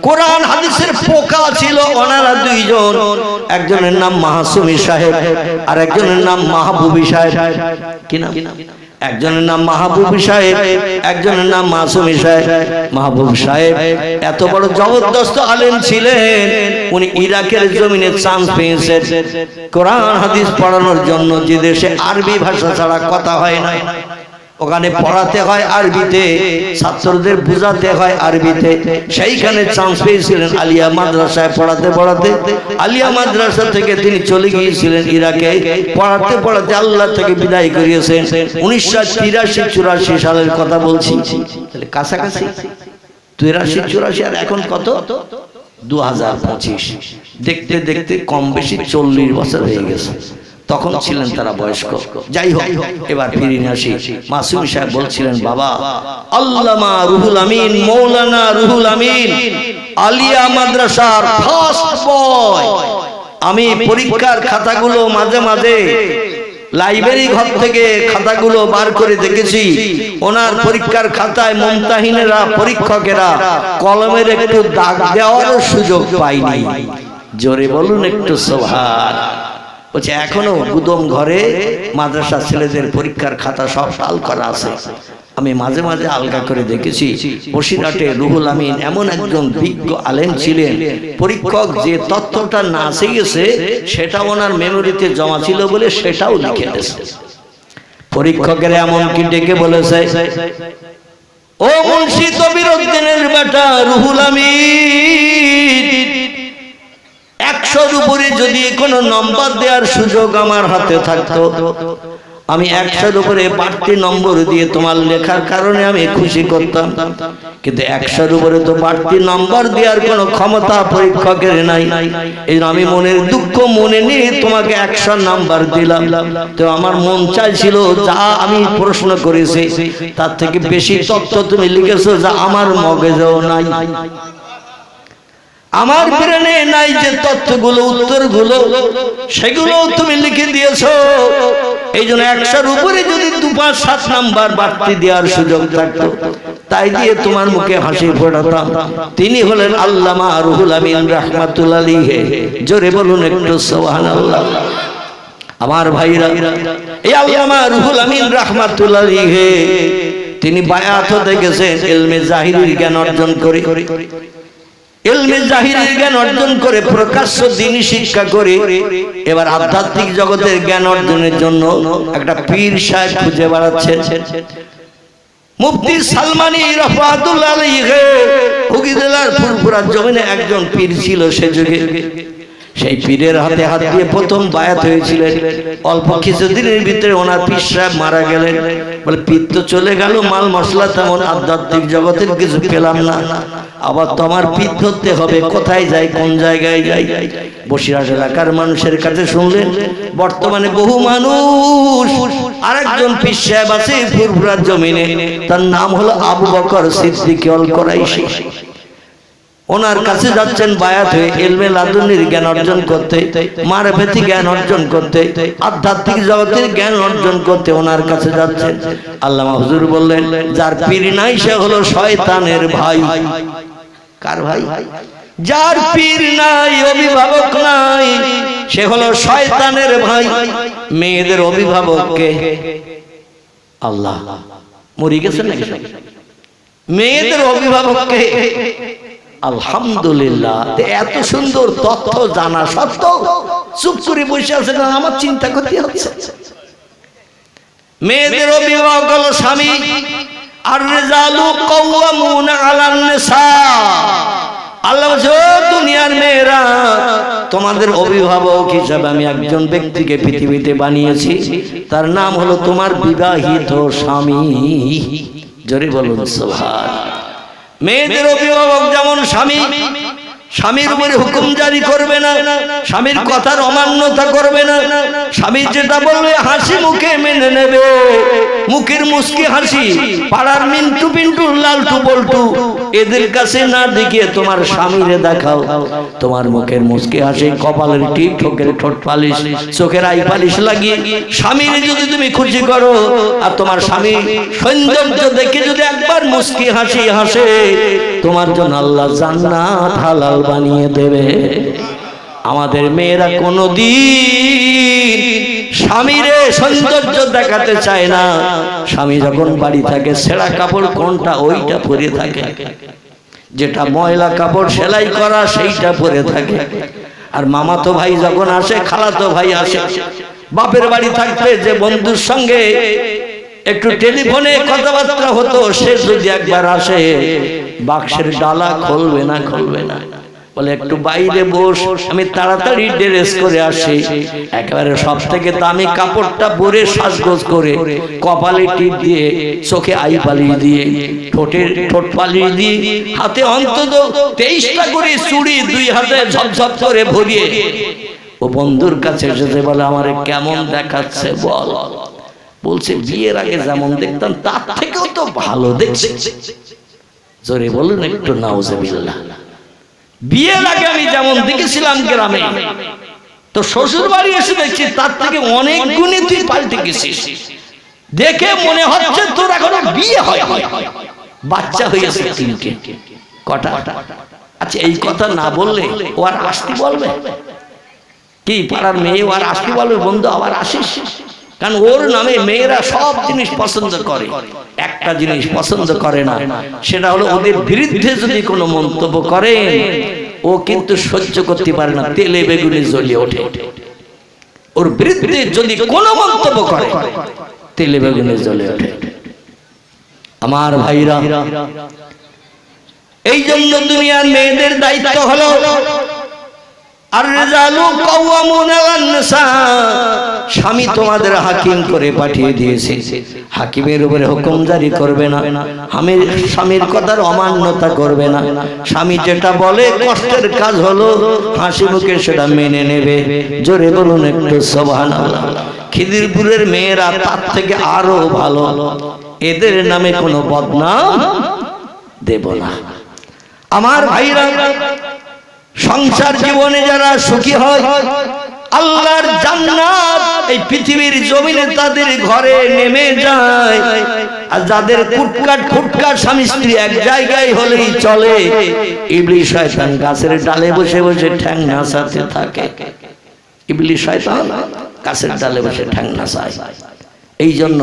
কোরআন হাদিসের পোকা ছিল। ওনারা 2 জন, একজনের নাম মাসুমী সাহেব আর একজনের নাম মাহবুবী সাহেব। কি নাম? একজনের নাম মাহবুবী সাহেব, একজনের নাম মাসুমী সাহেব। মাহবুব সাহেব এত বড় জবরদস্ত আলেম ছিলেন, উনি ইরাকের জমিনে চান্স পেয়েছেন কোরআন হাদিস পড়ানোর জন্য। যে দেশে আরবি ভাষা ছাড়া কথা হয় না, ওখানে পড়াতে হয় আরবিতে, ছাত্রদের বোঝাতে হয় আরবিতে, সেইখানে চান্স পেয়েছিলেন আলিয়া মাদ্রাসায় পড়াতে পড়াতে। আলিয়া মাদ্রাসা থেকে তিনি চলে গিয়েছিলেন ইরাকে, পড়াতে পড়াতে আল্লাহ থেকে বিদায় করিয়েছেন। 1983-84 সালের কথা বলছি, কাছাকাছি 83-84, আর এখন কত? 2025। দেখতে দেখতে কম বেশি 40 বছর হয়ে গেছে। তখন ছিলেন তারা বয়স্ক। যাই হোক, এবার ফিরে আসি। মাসুমী সাহেব বলছিলেন, বাবা আল্লামা রুহুল আমিন, মৌলানা রুহুল আমিন আলিয়া মাদ্রাসার ফার্স্ট বয়। আমি পরীক্ষার খাতাগুলো মাঝে মাঝে লাইব্রেরি ঘর থেকে খাতাগুলো বার করে দেখেছি, ওনার পরীক্ষার খাতায় মুমতাহিনেরা, পরীক্ষকেরা কলমের একটু দাগ দেওয়ার সুযোগ পায়নি। জোরে বলুন একটু সুবহান। বলছে এখনো গুদম ঘরে মাদ্রাসা ছেলেদের পরীক্ষার খাতা সব তাল করা আছে। আমি মাঝে মাঝে আলগা করে দেখেছি বসিরহাটে রুহুল আমিন এমন একজন বিজ্ঞ আলেম ছিলেন, পরীক্ষক যে তথ্যটা না গেছে সেটা ওনার মেমোরিতে জমা ছিল বলে সেটাও লিখে দিয়েছে। পরীক্ষকের এমন কি ডেকে বলেছে, ও মুন্সি তবিরউদ্দিনের বেটা রুহুল আমিন, 100-র উপরে যদি কোনো নম্বর দেওয়ার সুযোগ আমার হাতে থাকতো, আমি 100-র উপরে বাড়তি নম্বর দিয়ে তোমার লেখার কারণে আমি খুশি করতাম, কিন্তু 100-র উপরে তো বাড়তি নম্বর দেওয়ার কোনো ক্ষমতা পরীক্ষকের নাই। এই আমি মনের দুঃখ মনে নিয়ে তোমাকে 100 নাম্বার দিলাম। তো আমার মন চাইছিল যা আমি প্রশ্ন করেছি তার থেকে বেশি তথ্য তুমি লিখেছো যা আমার মগজেও নাই, আমার ব্রেনে নাই যে তথ্যগুলো উত্তরগুলো সেগুলো তুমি লিখে দিয়েছো। এই জন্য 100-র উপরে যদি 2-5-7 নাম্বার বাড়তি দেওয়ার সুযোগ থাকতো তাই দিয়ে তোমার মুখে হাসি ফোটাতাম। তিনি হলেন আল্লামা রুহুল আমিন রাহমাতুল্লাহ আলাইহি। জোরে বলুন একটু সুবহানাল্লাহ। আমার ভাইরা, এই আল্লামা রুহুল আমিন রাহমাতুল্লাহ আলাইহি তিনি বায়াত হতে গেছেন ইলমে জাহিরির জ্ঞান অর্জন করে, ইলমে জাহিরের জ্ঞান অর্জন করে প্রকাশ্য দ্বীনি শিক্ষা করে এবার আধ্যাত্মিক জগতের জ্ঞান অর্জনের জন্য একটা পীর সাহেব খুঁজে বেড়াচ্ছেন। মুফতি সালমানি রাহমাতুল্লাহ আলাইহি হুগলি ফুরফুরা জমিনে একজন পীর ছিল সে যুগে। সেই পীরের হাতে হাত দিয়ে প্রথম বায়াত হয়েছিলেন। অল্প কিছুদিনের ভিতরে ওনার পীর সাহেব মারা গেলেন। বলে পীর তো চলে গেল, মাল মশলা তেমন আধ্যাত্মিক জগতের কিছু পেলাম না, আবার তো আমার পীর ধরতে হবে, কোথায় যাই কোন জায়গায় যাই। বসিরহাট এলাকার মানুষের কাছে শুনলেন বর্তমানে বহু মানুষ আরেকজন পীর সাহেব আছে ফুরফুরার জমিনে, তার নাম হলো আবু বকর সিদ্দিক আল কুরাইশি। ওনার কাছে যাচ্ছেন বায়াত হয়ে ইলমে লাদুনির জ্ঞান অর্জন করতে, মারফতি জ্ঞান অর্জন করতে, আধ্যাত্মিক জগতের জ্ঞান অর্জন করতে ওনার কাছে যাচ্ছেন। আল্লামা হুজুর বললেন যার পীর নাই সে হলো শয়তানের ভাই। কার ভাই? যার পীর নাই, অভিভাবক নাই, সে হলো শয়তানের ভাই। মেয়েদের অভিভাবক কে? আল্লাহ। মরে গেছেন নাকি? মেয়েদের অভিভাবক কে? আলহামদুলিল্লাহ। এত সুন্দর তথ্য জানা সত্ত্বেও চুপ করে বসে আছেন, আমার চিন্তা করতে হচ্ছে। মেয়েদের অভিভাবক হলো স্বামী। আর রিজালু কাওয়ামুনা আলান নিসা। আল্লাহ বলছে ও দুনিয়ার মেয়েরা, তোমাদের অভিভাবক হিসাবে আমি একজন ব্যক্তিকে পৃথিবীতে বানিয়েছি, তার নাম হলো তোমার বিবাহিত স্বামী। জোরে বলুন সুবহানাল্লাহ। মেয়েদের অভিভাবক যেমন স্বামী, স্বামীর উপরে হুকুম জারি করবে না, স্বামীর কথার অমান্যতা করবে না, স্বামী যেটা বলবে হাসি মুখে মেনে নেবে। মুখের মুস্কি হাসি পাড়ার মিন্টু পিন্টু লালটু বল্টু এদের কাছে না দেখিয়ে তোমার স্বামীরে দেখাও। তোমার মুখের মুস্কি হাসি, কপালের টিপ, ঠোঁটের ঠোঁট পালিশ, চোখের আই পালিশ লাগিয়ে স্বামীরে যদি তুমি খুশি করো, আর তোমার স্বামী সৌন্দর্য দেখে যদি একবার মুস্কি হাসি হাসে, তোমার জন্য আল্লাহ জান্নাত হালাল বানিয়ে দেবে। আমাদের মেয়েরা কোনদিন স্বামীরে সৌন্দর্য দেখাতে চায় না। স্বামী যখন বাড়ি থাকে ছেঁড়া কাপড় কোনটা ওইটা পরে থাকে, যেটা ময়লা কাপড় সেলাই করা সেইটা পরে থাকে। আর মামাতো ভাই যখন আসে, খালাতো ভাই আসে, বাপের বাড়ি থাকতে যে বন্ধুর সঙ্গে একটু টেলিফোনে কথাবার্তা হতো, সে যদি একবার আসে বাক্সের ডালা খুলবে না, খুলবে না, বলে একটু বাইরে বস, আমি তাড়াতাড়ি ড্রেস করে আসি। একেবারে সব থেকে দামি কাপড়টা পরে সাজগোজ করে, কপালে টিপ দিয়ে, চোখে আই পালিশ দিয়ে, ঠোঁটের ঠোঁট পালিশ দিয়ে, হাতে অন্তত 23টা করে চুড়ি 2 হাতে ঝপঝপ করে ভরিয়ে ও বন্ধুর কাছে এসেছে, বলে আমারে কেমন দেখাচ্ছে বল। বলছে বিয়ের আগে যেমন দেখতাম তার থেকেও তো ভালো দেখছি। জোরে বলুন একটু নাউজুবিল্লাহ। বিয়ের আগে আমি যেমন দেখেছিলাম গ্রামে, তো শ্বশুর বাড়ি এসে দেখছি তার থেকে অনেক গুণে তুই পাল্টে গেছিস। দেখে মনে হচ্ছে তোর এখনো বিয়ে হয়, বাচ্চা হয়েছে 3টে। কটা? আচ্ছা এই কথা না বললে ও আর আসতে বলবে? কি পাড়ার মেয়ে আর আসি বলে বন্ধু আবার আসিস, কারণ ওর নামে মেয়েরা সব জিনিস পছন্দ করে, একটা জিনিস পছন্দ করে না, সেটা হলো ওদের বিরুদ্ধে যদি কোনো মন্তব্য করে ও কিন্তু সহ্য করতে পারে না, তেলে বেগুনে জ্বলে ওঠে। ওর বিরুদ্ধে যদি কোনো মন্তব্য করে তেলে বেগুনে জ্বলে ওঠে। আমার ভাইরা, এই জন্য দুনিয়ার মেয়েদের দায়িত্ব হলো স্বামী তোমাদের হাকিম করে পাঠিয়ে দিয়েছে, হাকিমের উপরে হুকুম জারি করবে না, স্বামীর কথার অমান্যতা করবে না, স্বামী যেটা বলে কষ্টের কাজ হলো হাসি মুখে সেটা মেনে নেবে। জোরে বলুন একটু সুবহানাল্লাহ। খিদিরপুরের মেয়েরা তার থেকে আরো ভালো, এদের নামে কোনো বদনাম দেব না। আমার ভাইরা, সংসার জীবনে যারা সুখী হয় আল্লাহর জান্নাত এই পৃথিবীর জমিনে তাদের ঘরে নেমে যায়। আর যাদের কুটকাট স্বামী স্ত্রী এক জায়গায় হলেই চলে, ইবলিস শয়তান গাছের ডালে বসে বসে ঠ্যাং নাচাতে থাকে। ইবলিস শয়তান গাছের ডালে বসে ঠ্যাং নাচায়। এই জন্য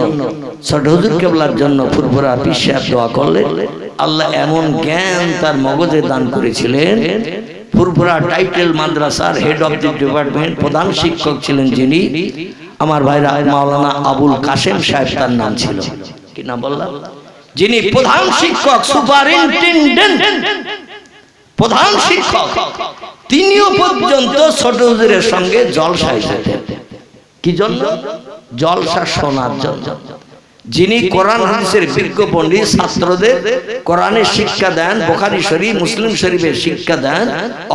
ছোট হুজুর কেবলার জন্য ফুরফুরা পীর সাহেব দোয়া করলেন, আল্লাহ এমন জ্ঞান তার মগজে দান করেছিলেন। ফুরফুরা টাইটেল মাদ্রাসার হেড অফ দি ডিপার্টমেন্ট প্রধান শিক্ষক ছিলেন যিনি, আমার ভাইরা মাওলানা আবুল কাসেম সাহেব তার নাম ছিল। কি নাম বললাম? যিনি প্রধান শিক্ষক, সুপারিনটেনডেন্ট, প্রধান শিক্ষক, তিনিও পর্যন্ত ছোট হুজুরের সঙ্গে জলসায় যেতেন। কি জন্য? জলসা শোনার জন্য। যিনি কোরআন হাদিসের বিজ্ঞ পণ্ডিত, ছাত্রদের কোরআনের শিক্ষা দেন, বুখারী শরীফ মুসলিম শরীফের শিক্ষা দেন,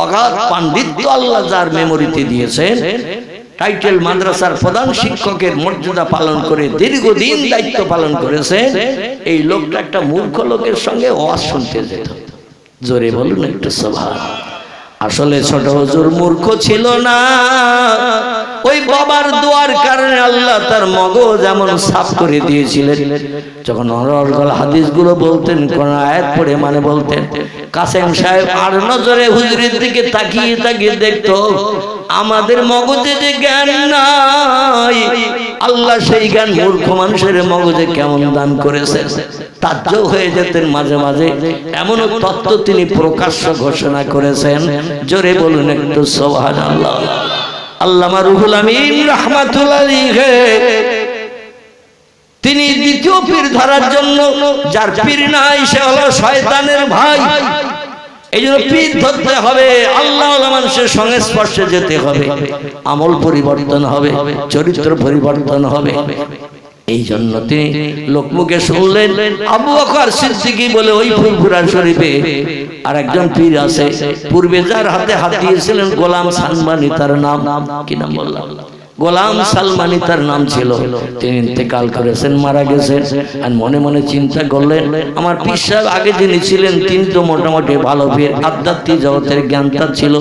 অগাধ পাণ্ডিত্য আল্লাহ যার মেমোরিতে দিয়েছেন, টাইটেল মাদ্রাসার প্রধান শিক্ষকের মর্যাদা পালন করে দীর্ঘদিন দায়িত্ব পালন করেছেন, এই লোকটা একটা মূর্খ লোকের সঙ্গে ওয়াজ শুনতে যেত। জোরে বলুন একটু সুবহানাল্লাহ। আসলে ছোট হুজুর মূর্খ ছিল না, ওই বাবার দোয়ার কারণে আল্লাহ তার মগজ এমন সাফ করে দিয়েছিলেন। যখন অনর্গল হাদিসগুলো বলতেন, কোন আয়াত পড়ে মানে বলতেন, কাসেম সাহেব আর নজরে হুজুরের দিকে তাকিয়ে তাকিয়ে দেখতো আমাদের মগজে যে জ্ঞান নাই, আল্লাহ সেই জ্ঞান মূর্খ মানুষের মগজে কেমন দান করেছেন। তাজ্জব হয়ে যেতেন মাঝে মাঝে, এমন তত্ত্ব তিনি প্রকাশ্য ঘোষণা করেছেন। জোরে বলুন একটু সুবহানাল্লাহ। আল্লামা রুহুল আমিন রাহমাতুল্লাহ আলাইহি, তিনি দ্বিতীয় পীর ধরার জন্য, যার পীর নাই সে হলো শয়তানের ভাই। এই জন্য পীর ধরতে হবে, আল্লাহ মানুষের সংস্পর্শে যেতে হবে, আমল পরিবর্তন হবে, চরিত্র পরিবর্তন হবে। এই জন্য তিনি লোকমুখে শুনলেন আবু বকর সিদ্দিকী বলে ওই ফুরফুরা শরীফে আর একজন পীর আছে, পূর্বে যার হাতে হাত দিয়েছিলেন গোলাম সালমানি তার নাম। কি নাম বললাম? গোলাম সালমানি তার নাম ছিল। তিনি ইন্তেকাল করেছেন, মারা গেছেন। আর মনে মনে চিন্তা করলেন, আমার পীর সাহেব আগে যিনি ছিলেন তিনি তো মোটামুটি ভালো পীর, আধ্যাত্মিক জগতের জ্ঞান তার ছিল,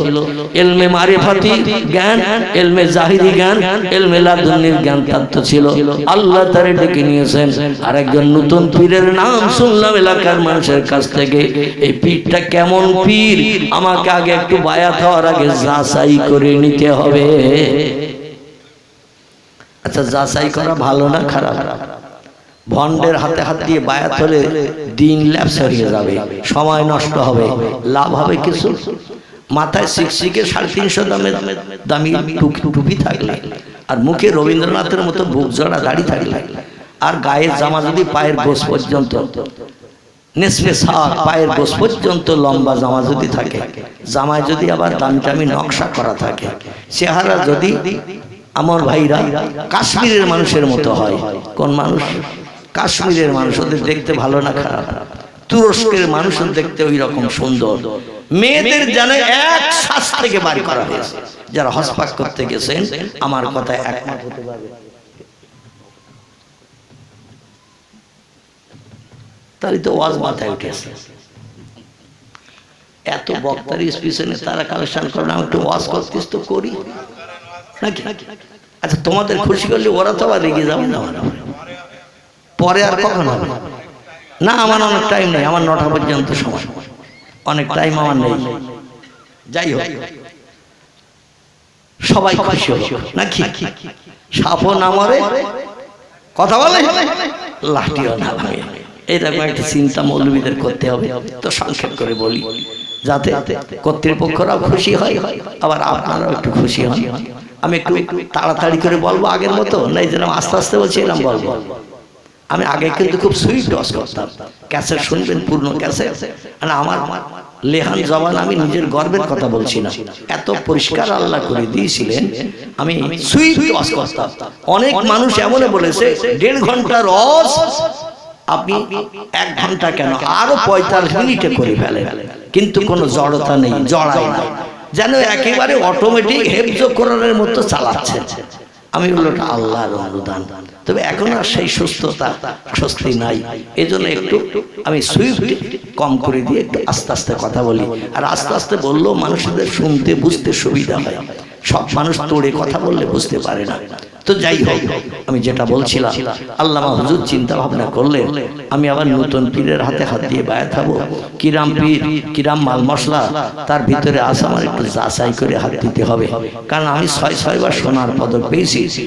ইলমে মারিফাতি জ্ঞান, ইলমে জাহিরি জ্ঞান, ইলমে লাদুন্নির জ্ঞান তার তো ছিল। আল্লাহ তারে ডেকে নিয়েছেন। আর একজন নতুন পীরের নাম শুনলাম এলাকার মানুষের কাছ থেকে, এই পীরটা কেমন পীর আমাকে আগে একটু বায়াত হওয়ার আগে যাচাই করে নিতে হবে। আচ্ছা, যাচাই করা ভালো না খারাপ? ভন্ডের হাতে হাত দিয়ে বায়াত হলে দিন ল্যাপস হয়ে যাবে, সময় নষ্ট হবে, লাভ হবে কিছু? মাথায় শিকশিকে 350 দামি টুপি থাকলে, আর মুখে রবীন্দ্রনাথের মতো বুক জড়া দাড়ি থাকলে, আর গায়ের জামা যদি পায়ের গোস পর্যন্ত, নেসফে সাক পায়ের গোস পর্যন্ত লম্বা জামা যদি থাকে, জামায় যদি আবার দামি নকশা করা থাকে, চেহারা যদি আমার ভাইরা কাশ্মীরের মানুষের মতো হয়। কোন মানুষ? কাশ্মীরের মানুষ। ওদের দেখতে ভালো না খারাপ? তুরস্কের মানুষ দেখতে ওই রকম সুন্দর। মেয়েদের জানে এক শ্বাস থেকে বাড়ি করা হয়েছে। যারা হজ পাক করতে গেছেন আমার কথা একমত হতে পারবে। তারই তো ওয়াজ মাথায় উঠেছে। এত বক্তার পিছনে তারা কালেকশন করে, আমি একটু ওয়াজ করতেছ তো করি নাকি? আচ্ছা, তোমাদের খুশি করলে ওরা তো আবার রেগে যাবে না? পরে আর কখন হবে? না, আমার অনেক টাইম নেই, আমার 9টা পর্যন্ত সময়, অনেক টাইম আমার নেই। যাই হোক, সবাই খুশি হলো নাকি? সাপও না মরে, কথা বলে, লাঠিও না ভাঙে। এইরকম একটা চিন্তা মৌলবীদের করতে হবে। তো সংক্ষেপ করে বলি, যাতে কর্তৃপক্ষরাও খুশি হয়, আবার আপনারাও একটু খুশি হন। আমি একটু তাড়াতাড়ি করে বলবো আগের মতো, না এই যেন আস্তে আস্তে বলছি এরকম বলবো। আমি আগে কিন্তু খুব সুইট ডস করতাম, ক্যাসেট শুনবেন পূর্ণ ক্যাসেট। মানে আমার লেহান জবান, আমি নিজের গর্বের কথা বলছি না, এত পরিষ্কার আল্লাহ করে দিয়েছিলেন, আমি সুইট ডস করতাম। অনেক মানুষ এমন বলেছে 1.5 ঘন্টা রস আপনি 1 ঘন্টা কেন আরো 45 মিনিটে করে ফেলেন, কিন্তু কোনো জড়তা নেই, জড়াই না, যেন একেবারে অটোমেটিক হেফজ কোরআনের মতো চালাচ্ছেন। আমি বললো আল্লাহর অনুদান। তবে এখন আর সেই সুস্থতা স্বস্তি নাই, এই জন্য একটু আমি সুইফট কম করে দিয়ে একটু আস্তে আস্তে কথা বলি। আর আস্তে আস্তে বললেও মানুষদের শুনতে বুঝতে সুবিধা হয়, সব মানুষ তোড়ে কথা বললে বুঝতে পারে না। তো যাই হোক, আমি যেটা বলছিলাম, আল্লামা হুজুর চিন্তা ভাবনা করলেন আমি আবার নতুন পীরের হাতে হাত দিয়ে বায়াত হবো। কিরাম পীর, কিরাম মাল মশলা তার ভিতরে আসা, আমার একটু যাচাই করে হাত দিতে হবে, কারণ আমি 6 বার সোনার পদক পেয়েছি।